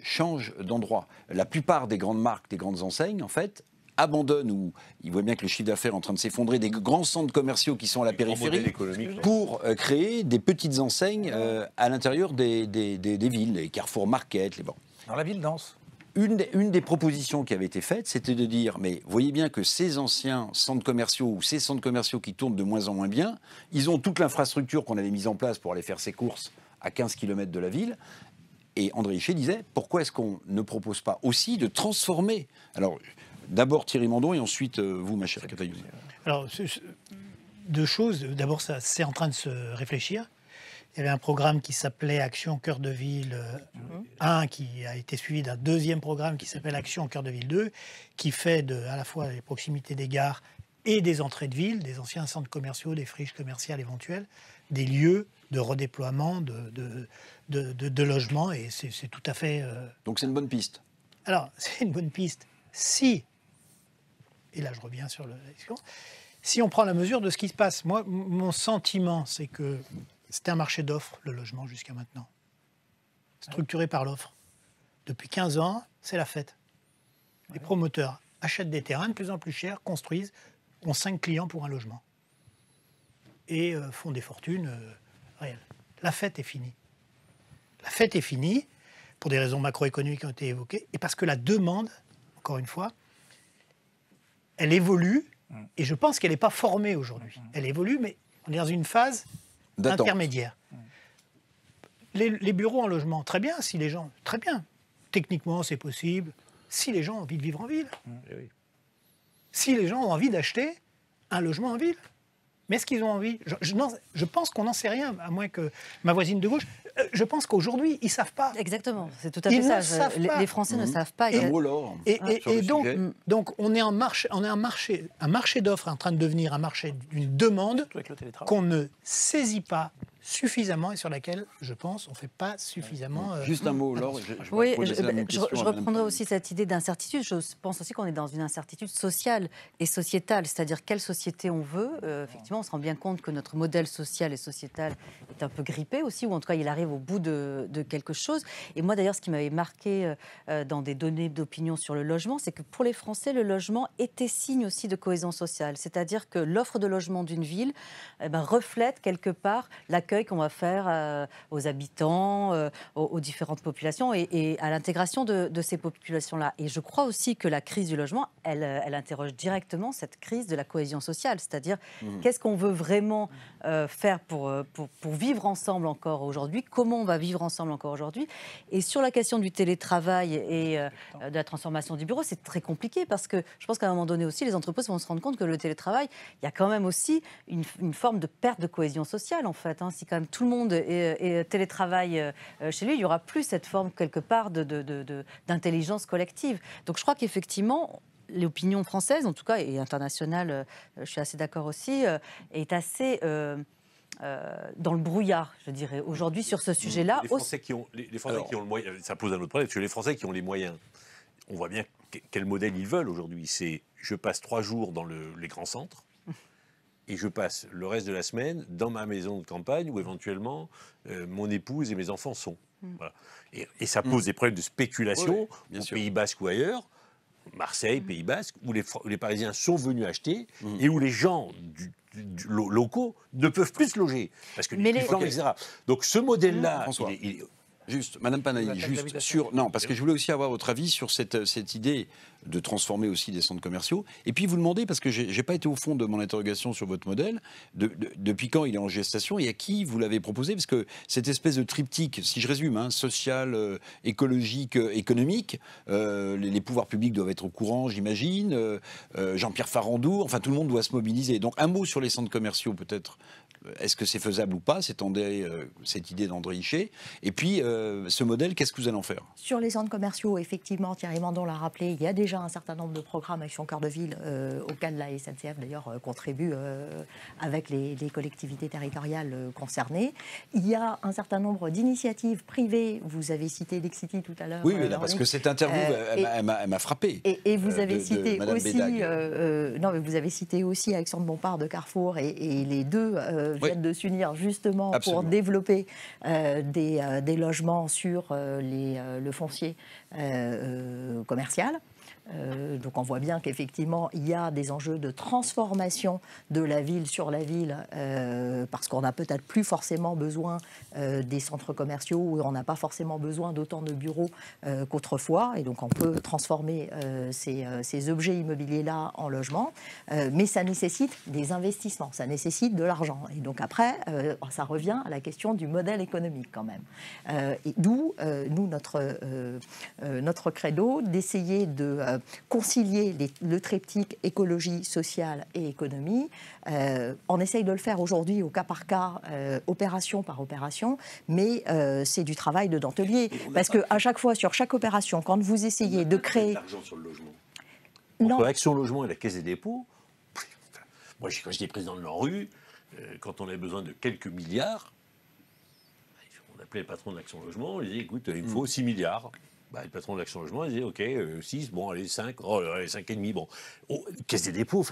change d'endroit. La plupart des grandes marques, des grandes enseignes, en fait, abandonnent ou ils voient bien que le chiffre d'affaires est en train de s'effondrer, des grands centres commerciaux qui sont à la périphérie pour créer des petites enseignes à l'intérieur des villes, les Carrefour Market, les banques. Dans la ville dense. Une des propositions qui avait été faite, c'était de dire, mais vous voyez bien que ces anciens centres commerciaux ou ces centres commerciaux qui tournent de moins en moins bien, ils ont toute l'infrastructure qu'on avait mise en place pour aller faire ses courses à 15 km de la ville. Et André Hichet disait, pourquoi est-ce qu'on ne propose pas aussi de transformer... Alors, d'abord Thierry Mandon et ensuite vous, ma chère Catalogne. Alors, deux choses. D'abord, ça, c'est en train de se réfléchir. Il y avait un programme qui s'appelait Action Cœur de Ville 1, qui a été suivi d'un deuxième programme qui s'appelle Action Cœur de Ville 2, qui fait à la fois les proximités des gares et des entrées de ville, des anciens centres commerciaux, des friches commerciales éventuelles, des lieux de redéploiement, de logement, et c'est tout à fait... Donc c'est une bonne piste. Alors, c'est une bonne piste si, et là je reviens sur la discussion, si on prend la mesure de ce qui se passe. Moi, mon sentiment, c'est que c'était un marché d'offres, le logement, jusqu'à maintenant. Structuré par l'offre. Depuis 15 ans, c'est la fête. Les promoteurs achètent des terrains de plus en plus chers, construisent, ont 5 clients pour un logement. Et font des fortunes réelles. La fête est finie. La fête est finie, pour des raisons macroéconomiques qui ont été évoquées, et parce que la demande, encore une fois, elle évolue, et je pense qu'elle n'est pas formée aujourd'hui. Elle évolue, mais on est dans une phase intermédiaire. Les bureaux en logement, très bien, si les gens... Très bien. Techniquement, c'est possible. Si les gens ont envie de vivre en ville. Si les gens ont envie d'acheter un logement en ville. Mais est-ce qu'ils ont envie ? Je pense qu'on n'en sait rien, à moins que ma voisine de gauche... Je pense qu'aujourd'hui, ils ne savent pas. Exactement, c'est tout à fait ça. Les Français ne savent pas. Et donc, on est un marché d'offres en train de devenir un marché d'une demande qu'on ne saisit pas suffisamment et sur laquelle, je pense, on ne fait pas suffisamment. Juste un mot, Laure. Oui, poser la même question à Madame reprendrai Panay. aussi cette idée d'incertitude. Je pense aussi qu'on est dans une incertitude sociale et sociétale, c'est-à-dire quelle société on veut. Effectivement, on se rend bien compte que notre modèle social et sociétal est un peu grippé aussi, ou en tout cas, il arrive au bout de quelque chose. Et moi, d'ailleurs, ce qui m'avait marqué dans des données d'opinion sur le logement, c'est que pour les Français, le logement était signe aussi de cohésion sociale. C'est-à-dire que l'offre de logement d'une ville reflète quelque part l'accueil qu'on va faire aux habitants, aux différentes populations et à l'intégration de ces populations-là. Et je crois aussi que la crise du logement, elle interroge directement cette crise de la cohésion sociale, c'est-à-dire qu'est-ce qu'on veut vraiment faire pour vivre ensemble encore aujourd'hui, comment on va vivre ensemble encore aujourd'hui. Et sur la question du télétravail et de la transformation du bureau, c'est très compliqué parce que je pense qu'à un moment donné aussi, les entreprises vont se rendre compte que le télétravail, il y a quand même aussi une forme de perte de cohésion sociale en fait. Si quand même tout le monde est télétravaille chez lui, il n'y aura plus cette forme quelque part d'intelligence collective. Donc je crois qu'effectivement, l'opinion française, en tout cas, et internationale, je suis assez d'accord aussi, est assez dans le brouillard, je dirais, aujourd'hui sur ce sujet-là. Les Français qui ont le moyen, ça pose un autre problème, parce que les Français qui ont les moyens, on voit bien quel modèle ils veulent aujourd'hui. C'est je passe 3 jours dans les grands centres, et je passe le reste de la semaine dans ma maison de campagne où éventuellement mon épouse et mes enfants sont. Voilà. Et ça pose des problèmes de spéculation bien au sûr. Pays Basque ou ailleurs, Marseille, Pays Basque, où les Parisiens sont venus acheter et où les gens locaux ne peuvent plus se loger. Parce que les plans, etc. Donc ce modèle-là, François. Juste, Madame Panahi, juste sur... Non, parce que je voulais aussi avoir votre avis sur cette idée de transformer aussi des centres commerciaux. Et puis vous demandez, parce que je n'ai pas été au fond de mon interrogation sur votre modèle, depuis quand il est en gestation et à qui vous l'avez proposé, parce que cette espèce de triptyque, si je résume, social, écologique, économique, les pouvoirs publics doivent être au courant, j'imagine, Jean-Pierre Farandou, enfin tout le monde doit se mobiliser. Donc un mot sur les centres commerciaux peut-être. Est-ce que c'est faisable ou pas, cette idée d'André Hichet? Et puis, ce modèle, qu'est-ce que vous allez en faire? Sur les centres commerciaux, effectivement, Thierry Mandon l'a rappelé, il y a déjà un certain nombre de programmes Action Cœur de Ville auxquels la SNCF d'ailleurs contribue avec les collectivités territoriales concernées. Il y a un certain nombre d'initiatives privées. Vous avez cité Lexity tout à l'heure. Oui, parce que cette interview, elle m'a frappé. Et vous avez cité Madame aussi, Bédag. mais vous avez cité aussi Action de Bompard de Carrefour et les deux viennent de s'unir justement pour développer des logements sur le foncier commercial. Donc on voit bien qu'effectivement il y a des enjeux de transformation de la ville sur la ville parce qu'on n'a peut-être plus forcément besoin des centres commerciaux où on n'a pas forcément besoin d'autant de bureaux qu'autrefois et donc on peut transformer ces objets immobiliers-là en logements mais ça nécessite des investissements, ça nécessite de l'argent et donc après ça revient à la question du modèle économique quand même et d'où nous notre credo d'essayer de concilier le triptyque écologie, sociale et économie. On essaye de le faire aujourd'hui au cas par cas, opération par opération, mais c'est du travail de dentelier. Parce qu'à chaque fois, sur chaque opération, quand vous essayez de créer... l'argent sur le logement. Entre Action Logement et la Caisse des dépôts, moi quand j'étais président de l'ANRU, quand on avait besoin de quelques milliards, on appelait le patron de l'Action Logement, il disait écoute, il me faut 6 milliards. Le patron de l'Action Logement, il disait OK, 6, bon, allez, 5, allez, 5,5, bon. Caisse des dépôts,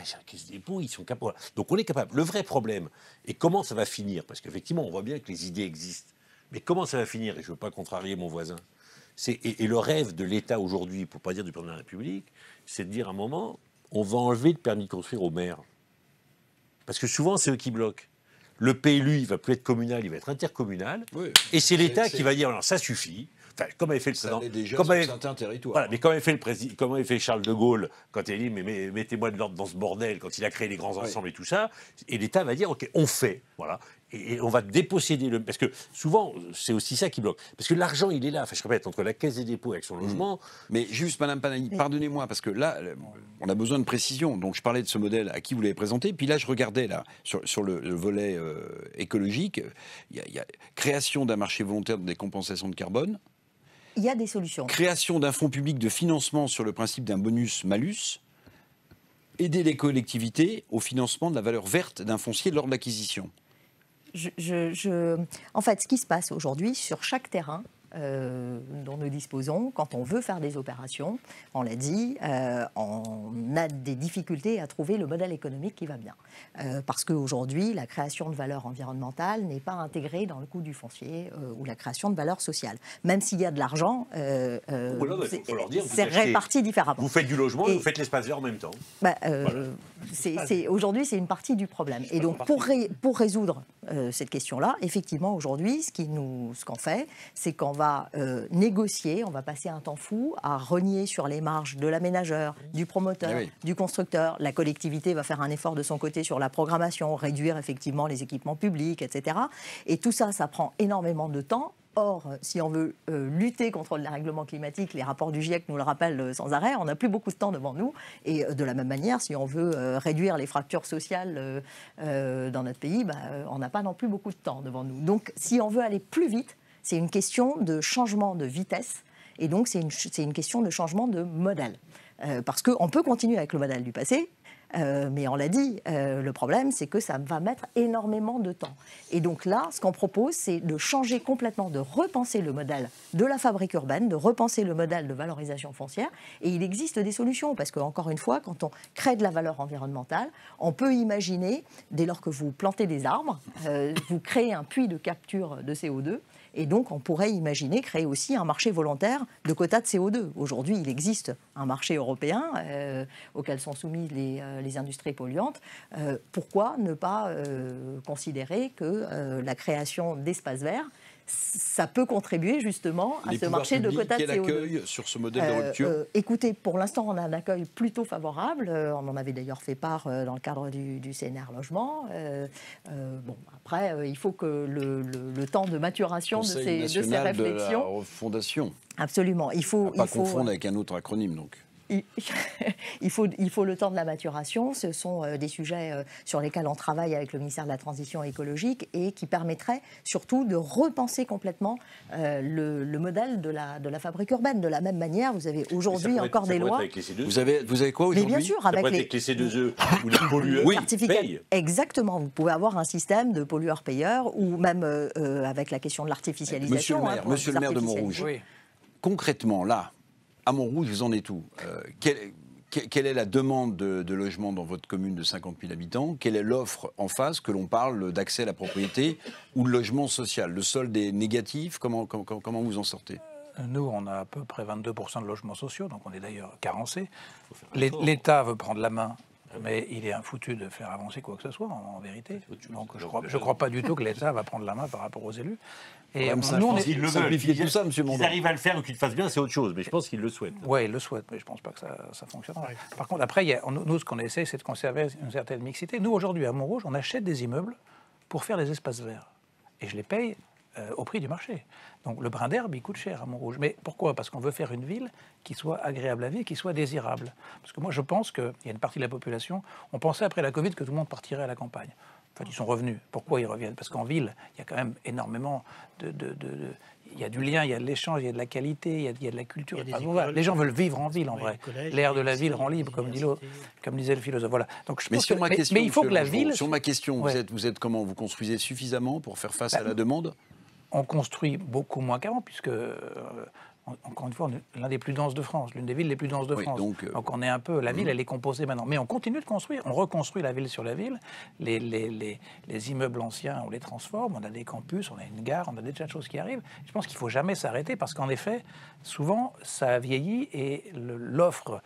ils sont capables. Donc on est capable. Le vrai problème, et comment ça va finir, parce qu'effectivement, on voit bien que les idées existent, mais comment ça va finir, et je ne veux pas contrarier mon voisin, et le rêve de l'État aujourd'hui, pour ne pas dire du président de la République, c'est de dire à un moment, on va enlever le permis de construire aux maires. Parce que souvent, c'est eux qui bloquent. Le PLU, il ne va plus être communal, il va être intercommunal, et c'est l'État qui va dire, alors ça suffit. Enfin, comme avait fait le président, voilà, mais comme avait fait Charles de Gaulle quand il a dit mais mettez-moi de l'ordre dans ce bordel quand il a créé les grands ensembles et tout ça, et l'État va dire ok on fait, voilà, et on va déposséder parce que souvent c'est aussi ça qui bloque, parce que l'argent il est là. Enfin je répète, entre la Caisse des dépôts et Action Logement. Mais juste Madame Panahi, pardonnez-moi parce que là on a besoin de précision. Donc je parlais de ce modèle à qui vous l'avez présenté, puis là je regardais là sur le volet écologique, il y a création d'un marché volontaire des compensations de carbone. Il y a des solutions. Création d'un fonds public de financement sur le principe d'un bonus-malus. Aider les collectivités au financement de la valeur verte d'un foncier lors de l'acquisition. En fait, ce qui se passe aujourd'hui sur chaque terrain dont nous disposons, quand on veut faire des opérations, on l'a dit, on a des difficultés à trouver le modèle économique qui va bien. Parce qu'aujourd'hui, la création de valeur environnementale n'est pas intégrée dans le coût du foncier ou la création de valeur sociale. Même s'il y a de l'argent, c'est réparti différemment. Vous faites du logement et vous faites l'espace vert en même temps. Aujourd'hui, c'est une partie du problème. Et donc, pour résoudre cette question-là, effectivement, aujourd'hui, ce qu'on fait, c'est qu'on va négocier, on va passer un temps fou à renier sur les marges de l'aménageur, du promoteur, du constructeur. La collectivité va faire un effort de son côté sur la programmation, réduire effectivement les équipements publics, etc. Et tout ça, ça prend énormément de temps. Or, si on veut lutter contre le dérèglement climatique, les rapports du GIEC nous le rappellent sans arrêt, on n'a plus beaucoup de temps devant nous. Et de la même manière, si on veut réduire les fractures sociales dans notre pays, on n'a pas non plus beaucoup de temps devant nous. Donc, si on veut aller plus vite, c'est une question de changement de vitesse et donc c'est une question de changement de modèle. Parce qu'on peut continuer avec le modèle du passé, mais on l'a dit, le problème c'est que ça va mettre énormément de temps. Et donc là, ce qu'on propose, c'est de changer complètement, de repenser le modèle de la fabrique urbaine, de repenser le modèle de valorisation foncière. Et il existe des solutions, parce qu'encore une fois, quand on crée de la valeur environnementale, on peut imaginer, dès lors que vous plantez des arbres, vous créez un puits de capture de CO2, et donc, on pourrait imaginer créer aussi un marché volontaire de quotas de CO2. Aujourd'hui, il existe un marché européen auquel sont soumises les industries polluantes. Pourquoi ne pas considérer que la création d'espaces verts, ça peut contribuer justement à ce marché de quotas de CO2. Quel accueil sur ce modèle de rupture Écoutez, pour l'instant, on a un accueil plutôt favorable. On en avait d'ailleurs fait part dans le cadre du CNR Logement. Après, il faut que le temps de maturation de ces réflexions... de la fondation. Absolument. Il faut pas confondre avec un autre acronyme, donc. Il faut le temps de la maturation. Ce sont des sujets sur lesquels on travaille avec le ministère de la Transition écologique et qui permettraient surtout de repenser complètement le modèle de la fabrique urbaine. De la même manière, vous avez aujourd'hui encore des lois... Vous avez quoi aujourd'hui? Mais bien sûr, avec les C2E ou les pollueurs payent. Exactement. Vous pouvez avoir un système de pollueurs-payeurs ou même avec la question de l'artificialisation. Monsieur le maire de Montrouge, concrètement, là, à Montrouge, vous en êtes où? Quelle est la demande de logement dans votre commune de 50 000 habitants? Quelle est l'offre en face, que l'on parle d'accès à la propriété ou de logement social? Le solde est négatif? Comment vous en sortez? Nous, on a à peu près 22% de logements sociaux, donc on est d'ailleurs carencé. L'État veut prendre la main, mais il est infoutu de faire avancer quoi que ce soit, en vérité. Donc je ne crois pas du tout que l'État va prendre la main par rapport aux élus. Et nous, on est... simplifier tout ça, monsieur Mondon. S'ils arrivent à le faire ou qu'ils le fassent bien, c'est autre chose. Mais je pense qu'ils le souhaitent. Oui, ils le souhaitent, mais je ne pense pas que ça fonctionnera. Ouais. Par contre, après, nous, ce qu'on essaie, c'est de conserver une certaine mixité. Nous, aujourd'hui, à Montrouge, on achète des immeubles pour faire des espaces verts. Et je les paye au prix du marché. Donc le brin d'herbe, il coûte cher à Montrouge. Mais pourquoi? Parce qu'on veut faire une ville qui soit agréable à vivre, qui soit désirable. Parce que moi, je pense qu'il y a une partie de la population, on pensait après la Covid que tout le monde partirait à la campagne. En fait, ils sont revenus. Pourquoi ils reviennent? Parce qu'en ville, il y a quand même énormément il y a du lien, il y a de l'échange, il y a de la qualité, il y a de la culture. Les gens veulent vivre en ville, en vrai. L'air de la ville rend libre, comme disait le philosophe. Voilà. Donc, mais il faut que la ville... Sur ma question, vous êtes comment? Vous construisez suffisamment pour faire face à la demande? On construit beaucoup moins qu'avant, puisque... encore une fois, on est l'un des plus denses de France, l'une des villes les plus denses de France. Donc on est un peu, la ville, elle est composée maintenant. Mais on continue de construire, on reconstruit la ville sur la ville. Les immeubles anciens, on les transforme, on a des campus, on a une gare, on a des tas de choses qui arrivent. Je pense qu'il ne faut jamais s'arrêter parce qu'en effet, souvent, ça vieillit et l'offre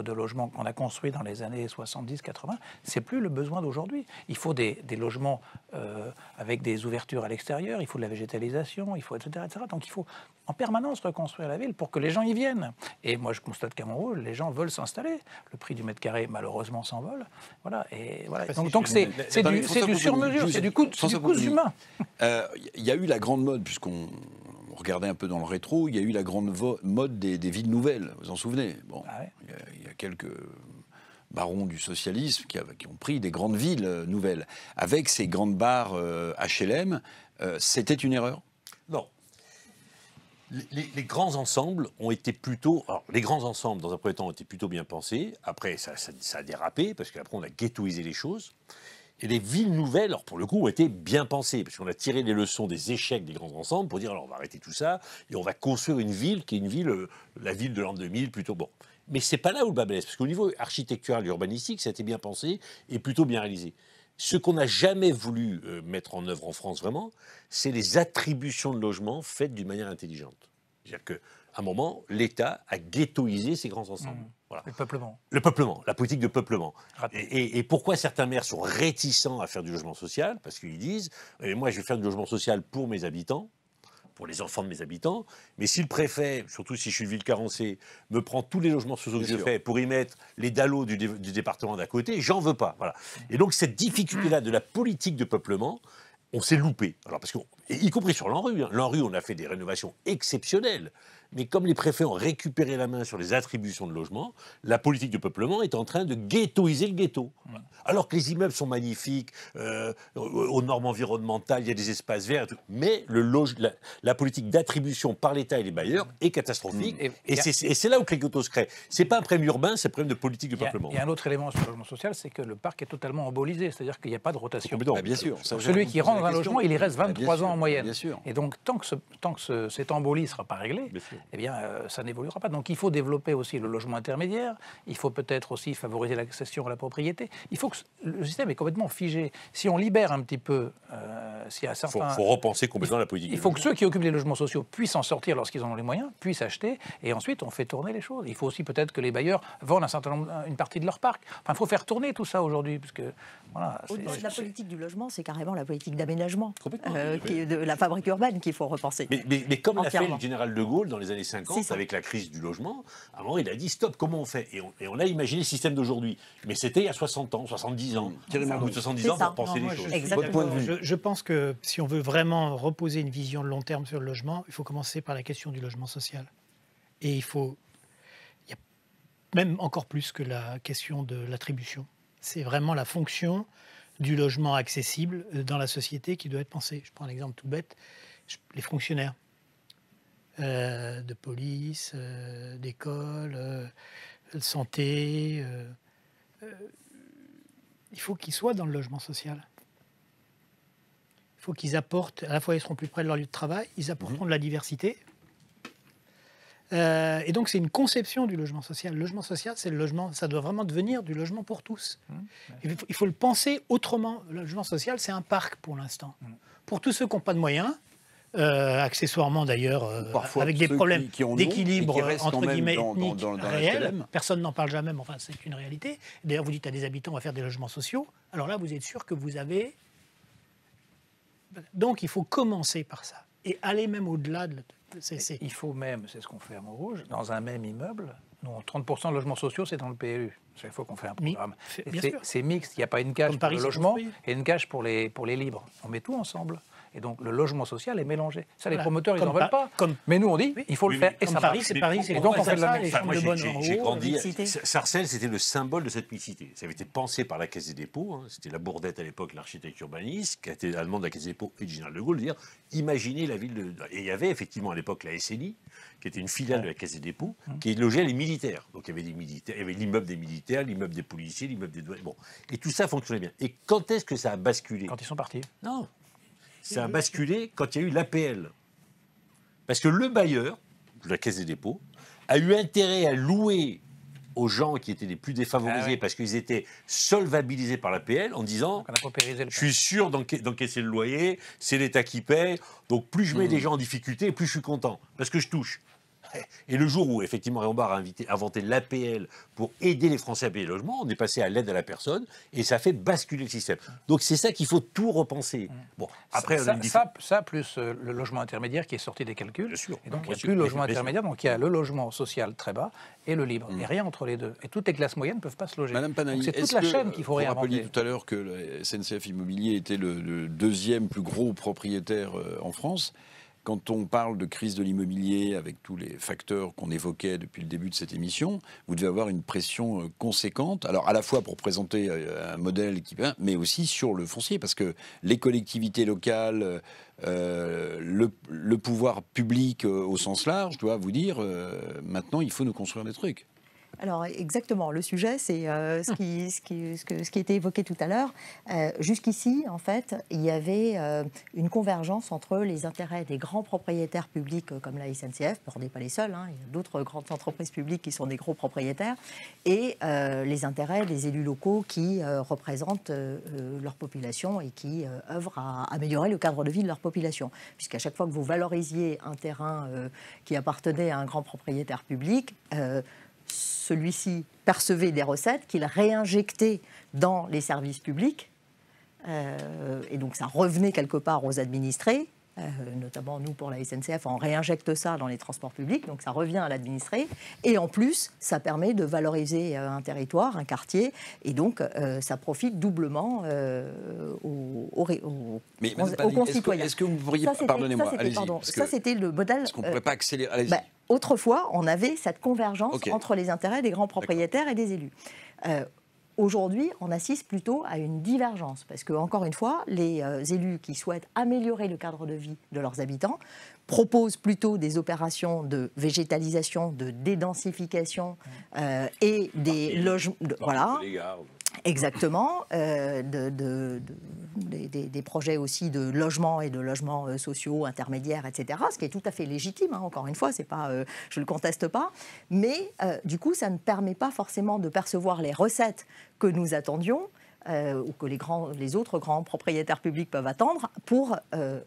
de logements qu'on a construit dans les années 70-80, c'est plus le besoin d'aujourd'hui. Il faut des logements avec des ouvertures à l'extérieur, il faut de la végétalisation, il faut etc., etc. Donc il faut en permanence reconstruire la ville pour que les gens y viennent. Et moi, je constate qu'à Montrouge, les gens veulent s'installer. Le prix du mètre carré, malheureusement, s'envole. Voilà. Et voilà. Donc c'est du sur-mesure, c'est du coût humain. Il y a eu la grande mode, puisqu'on regardait un peu dans le rétro, il y a eu la grande mode des villes nouvelles, vous en souvenez? Bon, il y a quelques barons du socialisme qui ont pris des grandes villes nouvelles. Avec ces grandes barres HLM, c'était une erreur? Non. Les grands ensembles ont été plutôt... Alors, les grands ensembles, dans un premier temps, ont été plutôt bien pensés. Après, ça a dérapé, parce qu'après, on a ghettoisé les choses. Et les villes nouvelles, alors pour le coup, ont été bien pensées, parce qu'on a tiré les leçons des échecs des grands ensembles pour dire, alors on va arrêter tout ça, et on va construire une ville qui est une ville, la ville de l'an 2000, plutôt bon. Mais c'est pas là où le bas blesse, parce qu'au niveau architectural et urbanistique, ça a été bien pensé et plutôt bien réalisé. Ce qu'on n'a jamais voulu mettre en œuvre en France, vraiment, c'est les attributions de logements faites d'une manière intelligente. C'est-à-dire qu'à un moment, l'État a ghettoisé ces grands ensembles. Voilà. Le peuplement. Le peuplement, la politique de peuplement. Raté. Et pourquoi certains maires sont réticents à faire du logement social? Parce qu'ils disent, moi je vais faire du logement social pour mes habitants, pour les enfants de mes habitants, mais si le préfet, surtout si je suis une ville carencée, me prend tous les logements sociaux que je fais pour y mettre les dallos du département d'à côté, j'en veux pas. Voilà. Et donc cette difficulté-là de la politique de peuplement, on s'est loupé. Alors parce que, y compris sur l'ANRU, hein. L'ANRU, on a fait des rénovations exceptionnelles. Mais comme les préfets ont récupéré la main sur les attributions de logement, la politique de peuplement est en train de ghettoiser le ghetto. Voilà. Alors que les immeubles sont magnifiques, aux normes environnementales, il y a des espaces verts, et tout, mais la politique d'attribution par l'État et les bailleurs est catastrophique. Et c'est là où le ghetto se crée. C'est pas un problème urbain, c'est un problème de politique de peuplement. Il y a un autre élément sur le logement social, c'est que le parc est totalement embolisé, c'est-à-dire qu'il n'y a pas de rotation. Bien sûr. Celui qui rentre dans un logement, il y reste 23 ans en moyenne. Bien sûr. Et donc, tant que cette embolie ne sera pas réglée, eh bien, ça n'évoluera pas. Donc, il faut développer aussi le logement intermédiaire. Il faut peut-être aussi favoriser l'accession à la propriété. Il faut que le système est complètement figé. Si on libère un petit peu, s'il y a certains... Il faut repenser complètement la politique. Il faut que ceux qui occupent les logements sociaux puissent en sortir lorsqu'ils en ont les moyens, puissent acheter, et ensuite on fait tourner les choses. Il faut aussi peut-être que les bailleurs vendent une partie de leur parc. Enfin, il faut faire tourner tout ça aujourd'hui, parce que voilà. Au-delà de la politique du logement, c'est carrément la politique d'aménagement, de la fabrique urbaine qu'il faut repenser. Mais comme l'a fait Entièrement. le général de Gaulle dans les années 50, avec la crise du logement, à un moment, il a dit stop, comment on fait, et on a imaginé le système d'aujourd'hui. Mais c'était il y a 60 ans, 70 ans. Au bout de 70 ans, pour penser les choses. Votre point de vue. Je pense que si on veut vraiment reposer une vision de long terme sur le logement, il faut commencer par la question du logement social. Et il y a même encore plus que la question de l'attribution. C'est vraiment la fonction du logement accessible dans la société qui doit être pensée. Je prends un exemple tout bête, les fonctionnaires de police, d'école, de santé. Il faut qu'ils soient dans le logement social. Il faut qu'ils apportent, à la fois ils seront plus près de leur lieu de travail, ils apporteront de la diversité. Et donc c'est une conception du logement social. Le logement social, c'est le logement, ça doit vraiment devenir du logement pour tous. Il faut le penser autrement. Le logement social, c'est un parc pour l'instant. Pour tous ceux qui n'ont pas de moyens, accessoirement d'ailleurs, avec des problèmes d'équilibre entre guillemets ethniques réels. Personne n'en parle jamais, mais enfin c'est une réalité. D'ailleurs, vous dites à des habitants, on va faire des logements sociaux. Alors là, vous êtes sûr que vous avez... Donc il faut commencer par ça et aller même au-delà de... Il faut même, c'est ce qu'on fait à Montrouge, dans un même immeuble, nous, 30% de logements sociaux, c'est dans le PLU. Chaque fois qu'on fait un programme. C'est mixte, il n'y a pas une cage pour le logement et une cage pour les libres. On met tout ensemble. Et donc le logement social est mélangé. Ça, les promoteurs, ils n'en veulent pas. Mais nous, on dit, il faut le faire. Et ça Paris, c'est Paris. Et donc on fait de la Moi, j'ai grandi. Sarcelles, c'était le symbole de cette mixité. Ça avait été pensé par la Caisse des dépôts. Hein. C'était la Bourdette à l'époque, l'architecte urbaniste, qui a été allemand de la Caisse des dépôts et du général de Gaulle, de dire imaginez la ville de. Et il y avait effectivement à l'époque la SNI, qui était une filiale de la Caisse des dépôts, qui logeait les militaires. Donc il y avait des militaires, il y avait l'immeuble des militaires, l'immeuble des policiers, l'immeuble des douaniers. Bon. Et tout ça fonctionnait bien. Et quand est-ce que ça a basculé? Quand ils sont partis. Non. Ça a basculé quand il y a eu l'APL. Parce que le bailleur, de la Caisse des dépôts, a eu intérêt à louer aux gens qui étaient les plus défavorisés parce qu'ils étaient solvabilisés par l'APL en disant je suis sûr d'encaisser le loyer, c'est l'État qui paie, donc plus je mets des gens en difficulté, plus je suis content, parce que je touche. Et le jour où, effectivement, Raymond Barre a inventé l'APL pour aider les Français à payer le logement, on est passé à l'aide à la personne et ça a fait basculer le système. Donc c'est ça qu'il faut tout repenser. Bon, après, ça plus le logement intermédiaire qui est sorti des calculs. Bien sûr. Et donc il n'y a plus le logement intermédiaire, donc il y a le logement social très bas et le libre. Et rien entre les deux. Et toutes les classes moyennes ne peuvent pas se loger. Madame Panahi, c'est toute la chaîne qu'il faut réinventer. Vous rappeliez tout à l'heure que le SNCF Immobilier était le deuxième plus gros propriétaire en France. Quand on parle de crise de l'immobilier, avec tous les facteurs qu'on évoquait depuis le début de cette émission, vous devez avoir une pression conséquente, alors à la fois pour présenter un modèle qui va, mais aussi sur le foncier, parce que les collectivités locales, le pouvoir public au sens large, doit vous dire, maintenant il faut nous construire des trucs. Alors exactement, le sujet, c'est ce qui était évoqué tout à l'heure. Jusqu'ici, en fait, il y avait une convergence entre les intérêts des grands propriétaires publics comme la SNCF, on n'est pas les seuls, hein, il y a d'autres grandes entreprises publiques qui sont des gros propriétaires, et les intérêts des élus locaux qui représentent leur population et qui œuvrent à améliorer le cadre de vie de leur population. Puisqu'à chaque fois que vous valorisiez un terrain qui appartenait à un grand propriétaire public, celui-ci percevait des recettes qu'il réinjectait dans les services publics. Et donc ça revenait quelque part aux administrés. Notamment nous pour la SNCF, on réinjecte ça dans les transports publics, donc ça revient à l'administré. Et en plus, ça permet de valoriser un territoire, un quartier, et donc ça profite doublement aux concitoyens. Est-ce que vous pourriez, pardonnez-moi, allez-y. Ça c'était le modèle. Est-ce qu'on ne pourrait pas accélérer? Allez-y. Autrefois, on avait cette convergence entre les intérêts des grands propriétaires et des élus. Aujourd'hui, on assiste plutôt à une divergence, parce que, encore une fois, les élus qui souhaitent améliorer le cadre de vie de leurs habitants proposent plutôt des opérations de végétalisation, de dédensification et des logements. Voilà. Exactement, des projets aussi de logement et de logements sociaux, intermédiaires, etc., ce qui est tout à fait légitime, hein, encore une fois, c'est pas, je ne le conteste pas, mais du coup, ça ne permet pas forcément de percevoir les recettes que nous attendions, ou que les autres grands propriétaires publics peuvent attendre, pour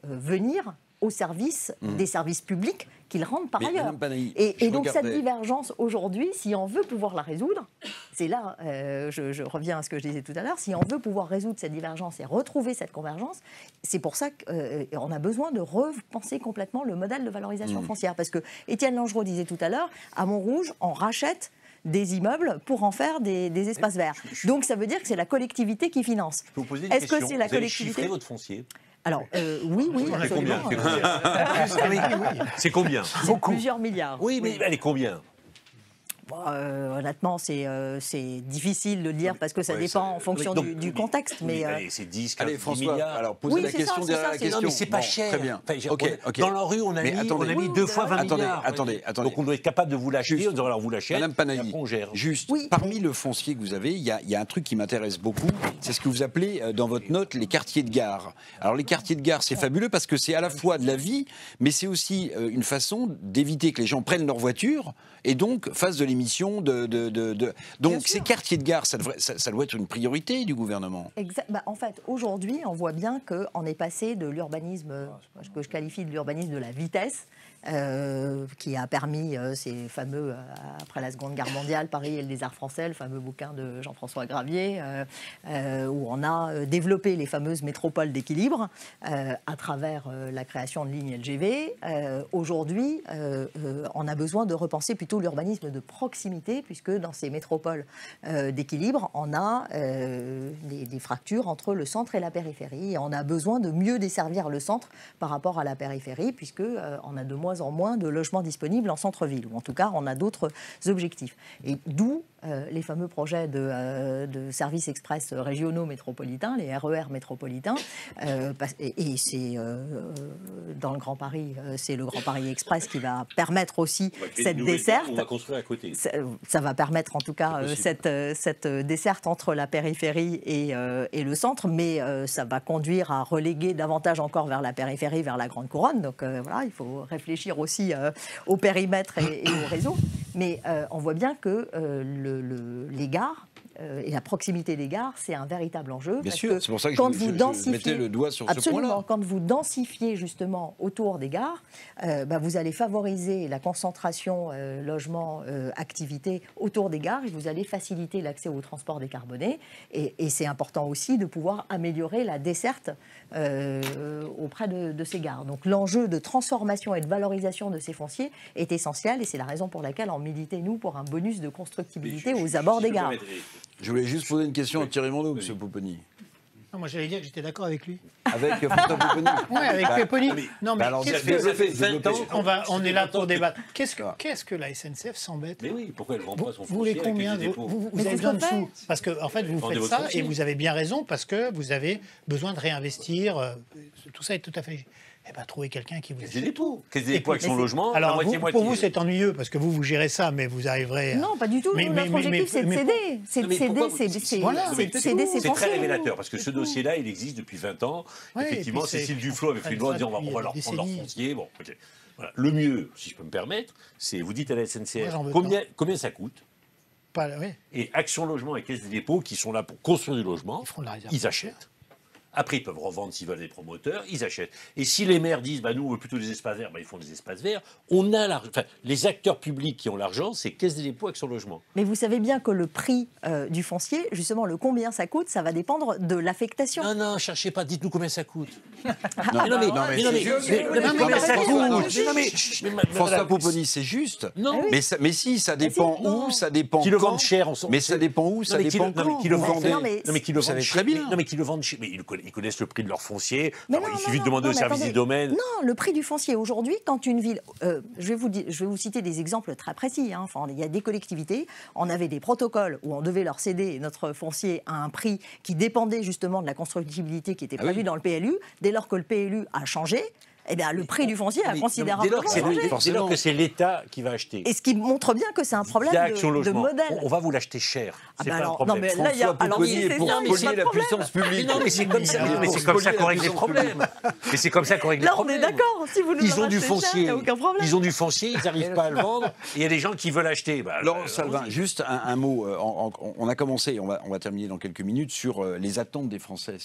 venir au service des services publics qu'ils rendent par ailleurs. Et donc cette divergence aujourd'hui, si on veut pouvoir la résoudre, c'est là, je reviens à ce que je disais tout à l'heure, si on veut pouvoir résoudre cette divergence et retrouver cette convergence, c'est pour ça qu'on a besoin de repenser complètement le modèle de valorisation foncière. Parce que Étienne Langereau disait tout à l'heure, à Montrouge, on rachète des immeubles pour en faire des espaces verts. Donc ça veut dire que c'est la collectivité qui finance. Je peux vous poser une question. Que c'est la vous avez collectivité chiffré votre foncier? Alors, oui, absolument. C'est combien? C'est plusieurs milliards. Oui, mais elle est combien? Honnêtement, c'est difficile de le dire parce que ça dépend en fonction du contexte. Mais c'est 10, 15, allez, 10 François, milliards. alors posez la question derrière la question. Non, mais c'est pas cher. Très bien. Dans la rue, on a mis 2 fois 20 milliards. Attendez. Donc on doit être capable de vous lâcher. On doit alors vous lâcher. Madame Panahi, juste, parmi le foncier que vous avez, il y a un truc qui m'intéresse beaucoup. C'est ce que vous appelez dans votre note les quartiers de gare. Alors les quartiers de gare, c'est fabuleux parce que c'est à la fois de la vie, mais c'est aussi une façon d'éviter que les gens prennent leur voiture et donc fassent de l'émission Donc ces quartiers de gare, ça doit être une priorité du gouvernement. En fait, aujourd'hui, on voit bien qu'on est passé de l'urbanisme, que je qualifie de l'urbanisme de la vitesse, qui a permis ces fameux, après la Seconde Guerre mondiale, Paris et le désert français, le fameux bouquin de Jean-François Gravier, où on a développé les fameuses métropoles d'équilibre à travers la création de lignes LGV. Aujourd'hui, on a besoin de repenser plutôt l'urbanisme de proximité, puisque dans ces métropoles d'équilibre, on a des fractures entre le centre et la périphérie. Et on a besoin de mieux desservir le centre par rapport à la périphérie, puisque on a de moins en moins de logements disponibles en centre-ville, ou en tout cas, on a d'autres objectifs. Et d'où les fameux projets de services express régionaux métropolitains, les RER métropolitains. Et c'est dans le Grand Paris, c'est le Grand Paris Express qui va permettre aussi cette desserte. On va construire à côté. Ça va permettre en tout cas cette desserte entre la périphérie et le centre, mais ça va conduire à reléguer davantage encore vers la périphérie, vers la Grande Couronne. Donc voilà, il faut réfléchir aussi au périmètre et au réseau. Mais on voit bien que les gares et la proximité des gares, c'est un véritable enjeu. Bien sûr, c'est pour ça que je mettais le doigt sur ce point-là. Quand vous densifiez justement autour des gares, vous allez favoriser la concentration logement, activité autour des gares et vous allez faciliter l'accès au transport décarboné. Et c'est important aussi de pouvoir améliorer la desserte auprès de ces gares. Donc l'enjeu de transformation et de valorisation de ces fonciers est essentiel et c'est la raison pour laquelle on militait, nous, pour un bonus de constructibilité aux abords des gares. Je voulais juste poser une question à Thierry Mondeau, M. Pupponi. Non, moi, j'allais dire que j'étais d'accord avec lui. avec François Pupponi. Oui, avec Pupponi. Non, mais alors, qu'est-ce développez, que... développez. On est là pour débattre. Qu'est-ce que la SNCF s'embête? Mais oui, pourquoi elle ne vend pas son Vous voulez foncier avec combien les dépôts vous Mais avez c'est besoin ce de qu'on sous. Parce que, en fait, vous Vendez faites votre ça foncier. et vous avez bien raison parce que vous avez besoin de réinvestir. Tout ça est tout à fait... Eh bien, trouvez quelqu'un qui vous Caisse des achète. dépôts. Caisse des dépôts avec son logement, Alors, la moitié-moitié. pour vous, c'est ennuyeux parce que vous gérez ça, mais vous arriverez... Non, pas du tout. Mais- Notre mais- objectif, c'est de mais- céder. C'est de mais céder, pourquoi c'est Voilà. c'est de céder ses C'est très fonciers. révélateur parce que ce dossier-là, il existe depuis 20 ans. Ouais, Effectivement, et puis Cécile c'est- Duflot avait fait une loi en disant depuis on va leur des prendre leur décennies. foncier. Bon, ok. Voilà. Le mieux, si je peux me permettre, c'est vous dites à la Moi, SNCF j'en veux combien ça coûte. Oui. Et Action Logement et Caisse des dépôts qui sont là pour construire du logement, Ils feront de la réserve ils achètent. Après, ils peuvent revendre s'ils veulent des promoteurs, ils achètent. Et si les maires disent, nous, on veut plutôt des espaces verts, ils font des espaces verts. On a l'argent. Enfin, les acteurs publics qui ont l'argent, c'est Caisse des dépôts, Action Logement. Mais vous savez bien que le prix du foncier, justement, le combien ça coûte, ça va dépendre de l'affectation. Non, cherchez pas, dites-nous combien ça coûte. Non, mais c'est juste. François Pupponi, c'est juste. Non, Mais si, ça dépend non. où, ça dépend qui le quand. vendent cher, Mais ça dépend où, ça dépend quand. qui le Vous vendent vendez. Non, mais Non mais qui le Vous vendent savez cher. très bien. Non mais qui le vendent cher. Mais ils connaissent le prix de leur foncier. Mais Alors, non, il suffit de non, demander non, au mais service attendez. des domaines. Non, le prix du foncier aujourd'hui, quand une ville, je vais vous citer des exemples très précis. Enfin, il y a des collectivités, on avait des protocoles où on devait leur céder notre foncier à un prix qui dépendait justement de la constructibilité qui était prévue oui. dans le PLU. Dès lors que le PLU a changé, eh bien, le prix du foncier a Mais considérablement changé. dès lors que c'est l'État qui va acheter. Et ce qui montre bien que c'est un problème via Action de Logement, modèle. on va vous l'acheter cher. Ah C'est bah pas un alors, problème. non, mais là, il y a- François alors, Pupponi c'est est pour ça, mais spolier pas de la problème. puissance publique. Mais non, mais c'est comme ça. Il est Mais pour c'est comme ça spolier qu'on la règle les puissance problèmes. Mais c'est comme ça qu'on règle les Là, on est problèmes. d'accord. Si vous nous Ils ont du rachetez cher, il foncier. n'y a aucun problème. Ils ont du foncier, ils n'arrivent pas à le vendre. Et il y a des gens qui veulent acheter. Laurent Salvin, juste un mot. On a commencé, on va terminer dans quelques minutes, sur les attentes des Français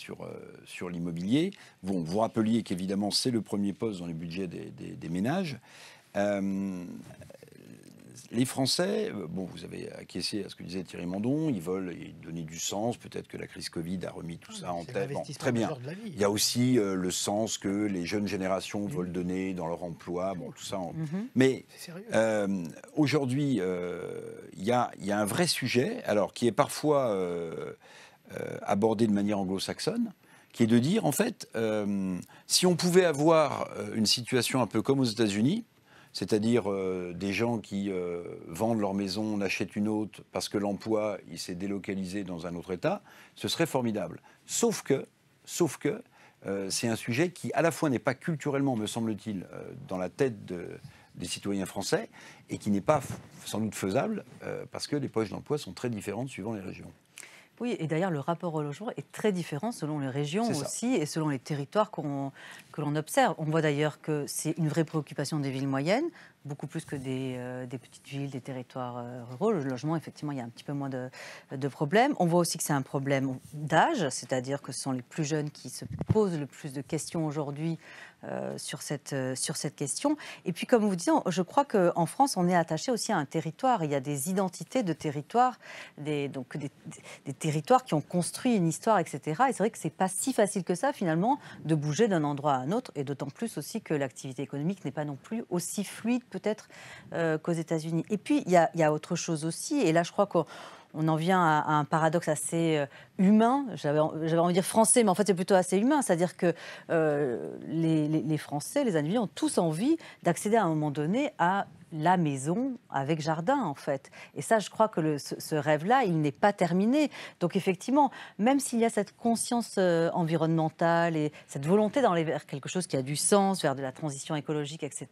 sur l'immobilier. Vous rappeliez qu'évidemment, c'est le premier poste dans les budgets des ménages. Les Français, vous avez acquiescé à ce que disait Thierry Mandon, ils veulent y donner du sens. Peut-être que la crise Covid a remis tout ça en C'est tête. Bon, l'investissement très bien. majeur de la vie. Il y a aussi le sens que les jeunes générations veulent donner dans leur emploi. Bon, tout ça. Mais C'est sérieux. aujourd'hui, il y a un vrai sujet, alors qui est parfois abordé de manière anglo-saxonne, qui est de dire, en fait, si on pouvait avoir une situation un peu comme aux États-Unis, c'est-à-dire des gens qui vendent leur maison, en achètent une autre parce que l'emploi il s'est délocalisé dans un autre État, ce serait formidable. Sauf que c'est un sujet qui, à la fois, n'est pas culturellement, me semble-t-il, dans la tête des citoyens français, et qui n'est pas sans doute faisable, parce que les poches d'emploi sont très différentes suivant les régions. Oui, et d'ailleurs, le rapport au logement est très différent selon les régions C'est ça. aussi et selon les territoires que l'on observe. On voit d'ailleurs que c'est une vraie préoccupation des villes moyennes, beaucoup plus que des petites villes, des territoires ruraux. Le logement, effectivement, il y a un petit peu moins de problèmes. On voit aussi que c'est un problème d'âge, c'est-à-dire que ce sont les plus jeunes qui se posent le plus de questions aujourd'hui sur cette question. Et puis, comme vous dites, je crois qu'en France, on est attaché aussi à un territoire. Il y a des identités de territoires, des territoires qui ont construit une histoire, etc. Et c'est vrai que c'est pas si facile que ça, finalement, de bouger d'un endroit à un autre, et d'autant plus aussi que l'activité économique n'est pas non plus aussi fluide, peut-être, qu'aux États-Unis. Et puis, il y a autre chose aussi, et là, je crois qu'on en vient à un paradoxe assez humain, j'avais envie de dire français, mais en fait c'est plutôt assez humain, c'est-à-dire que les Français, les individus ont tous envie d'accéder à un moment donné à la maison avec jardin, en fait. Et ça, je crois que ce rêve-là, il n'est pas terminé. Donc effectivement, même s'il y a cette conscience environnementale et cette volonté d'aller vers quelque chose qui a du sens, vers de la transition écologique, etc.,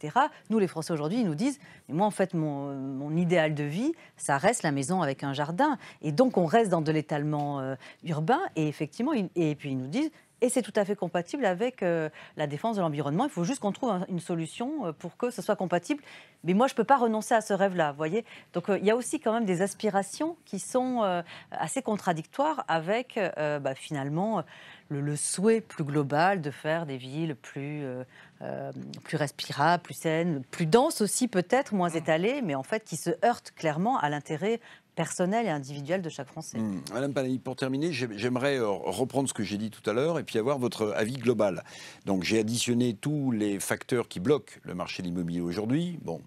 nous, les Français, aujourd'hui, ils nous disent « Mais moi, en fait, mon idéal de vie, ça reste la maison avec un jardin. » Et donc, on reste dans de l'étalement urbain. Et effectivement, et puis ils nous disent et c'est tout à fait compatible avec la défense de l'environnement. Il faut juste qu'on trouve une solution pour que ce soit compatible. Mais moi, je ne peux pas renoncer à ce rêve-là, vous voyez. Donc, il y a aussi quand même des aspirations qui sont assez contradictoires avec, finalement, le souhait plus global de faire des villes plus respirables, plus saines, plus denses aussi peut-être, moins étalées, mais en fait qui se heurtent clairement à l'intérêt personnel et individuel de chaque Français. Madame Panay, pour terminer, j'aimerais reprendre ce que j'ai dit tout à l'heure et puis avoir votre avis global. Donc j'ai additionné tous les facteurs qui bloquent le marché de l'immobilier aujourd'hui. Bon,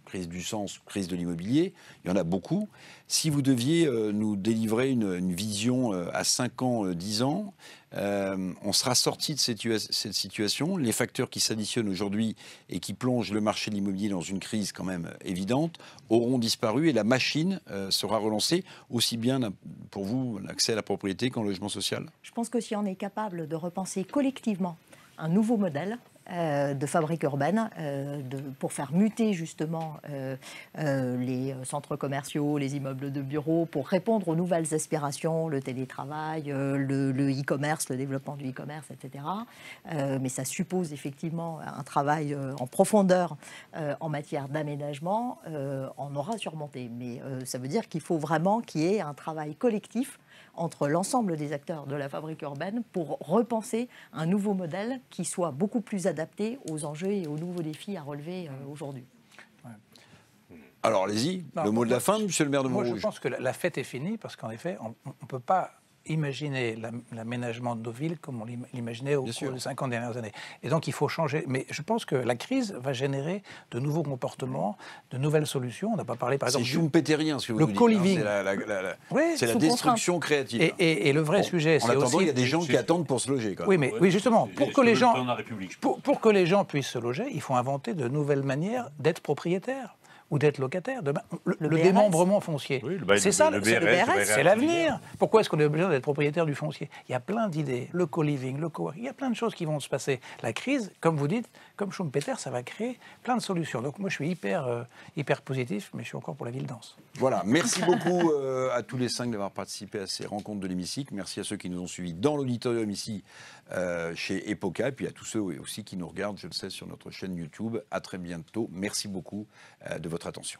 crise du sens, crise de l'immobilier, il y en a beaucoup. Si vous deviez nous délivrer une vision à 5 ans, 10 ans, on sera sorti de cette situation. Les facteurs qui s'additionnent aujourd'hui et qui plongent le marché de l'immobilier dans une crise quand même évidente auront disparu et la machine sera relancée, aussi bien pour vous l'accès à la propriété qu'en logement social. Je pense que si on est capable de repenser collectivement un nouveau modèle de fabrique urbaine pour faire muter justement les centres commerciaux, les immeubles de bureaux, pour répondre aux nouvelles aspirations, le télétravail, le e-commerce, le développement du e-commerce, etc. Mais ça suppose effectivement un travail en profondeur en matière d'aménagement. On aura surmonté, mais ça veut dire qu'il faut vraiment qu'il y ait un travail collectif entre l'ensemble des acteurs de la fabrique urbaine pour repenser un nouveau modèle qui soit beaucoup plus adapté aux enjeux et aux nouveaux défis à relever aujourd'hui. Alors allez-y, le mot de la fin, monsieur le maire de Montrouge. Moi, je pense que la fête est finie parce qu'en effet, on ne peut pas imaginer l'aménagement de nos villes comme on l'imaginait au cours des 50 dernières années. Et donc, il faut changer. Mais je pense que la crise va générer de nouveaux comportements, de nouvelles solutions. On n'a pas parlé, par exemple... C'est schumpeterien, ce que vous le dites. co-living. C'est la destruction créative. Et le vrai sujet, c'est aussi... En attendant, il y a des gens qui attendent pour se loger. Quoi. Oui, mais oui, justement, pour que les gens puissent se loger, il faut inventer de nouvelles manières d'être propriétaire ou d'être locataire. Le démembrement foncier. Oui, c'est ça, le BRS, c'est l'avenir. Pourquoi est-ce qu'on est besoin d'être propriétaire du foncier? Il y a plein d'idées, le co-living, le co-working, il y a plein de choses qui vont se passer. La crise, comme vous dites, comme Schumpeter, ça va créer plein de solutions. Donc moi, je suis hyper positif, mais je suis encore pour la ville dense. Voilà, merci beaucoup à tous les 5 d'avoir participé à ces rencontres de l'hémicycle. Merci à ceux qui nous ont suivis dans l'auditorium ici, chez Epoca, et puis à tous ceux aussi qui nous regardent, je le sais, sur notre chaîne YouTube. À très bientôt. Merci beaucoup de votre attention.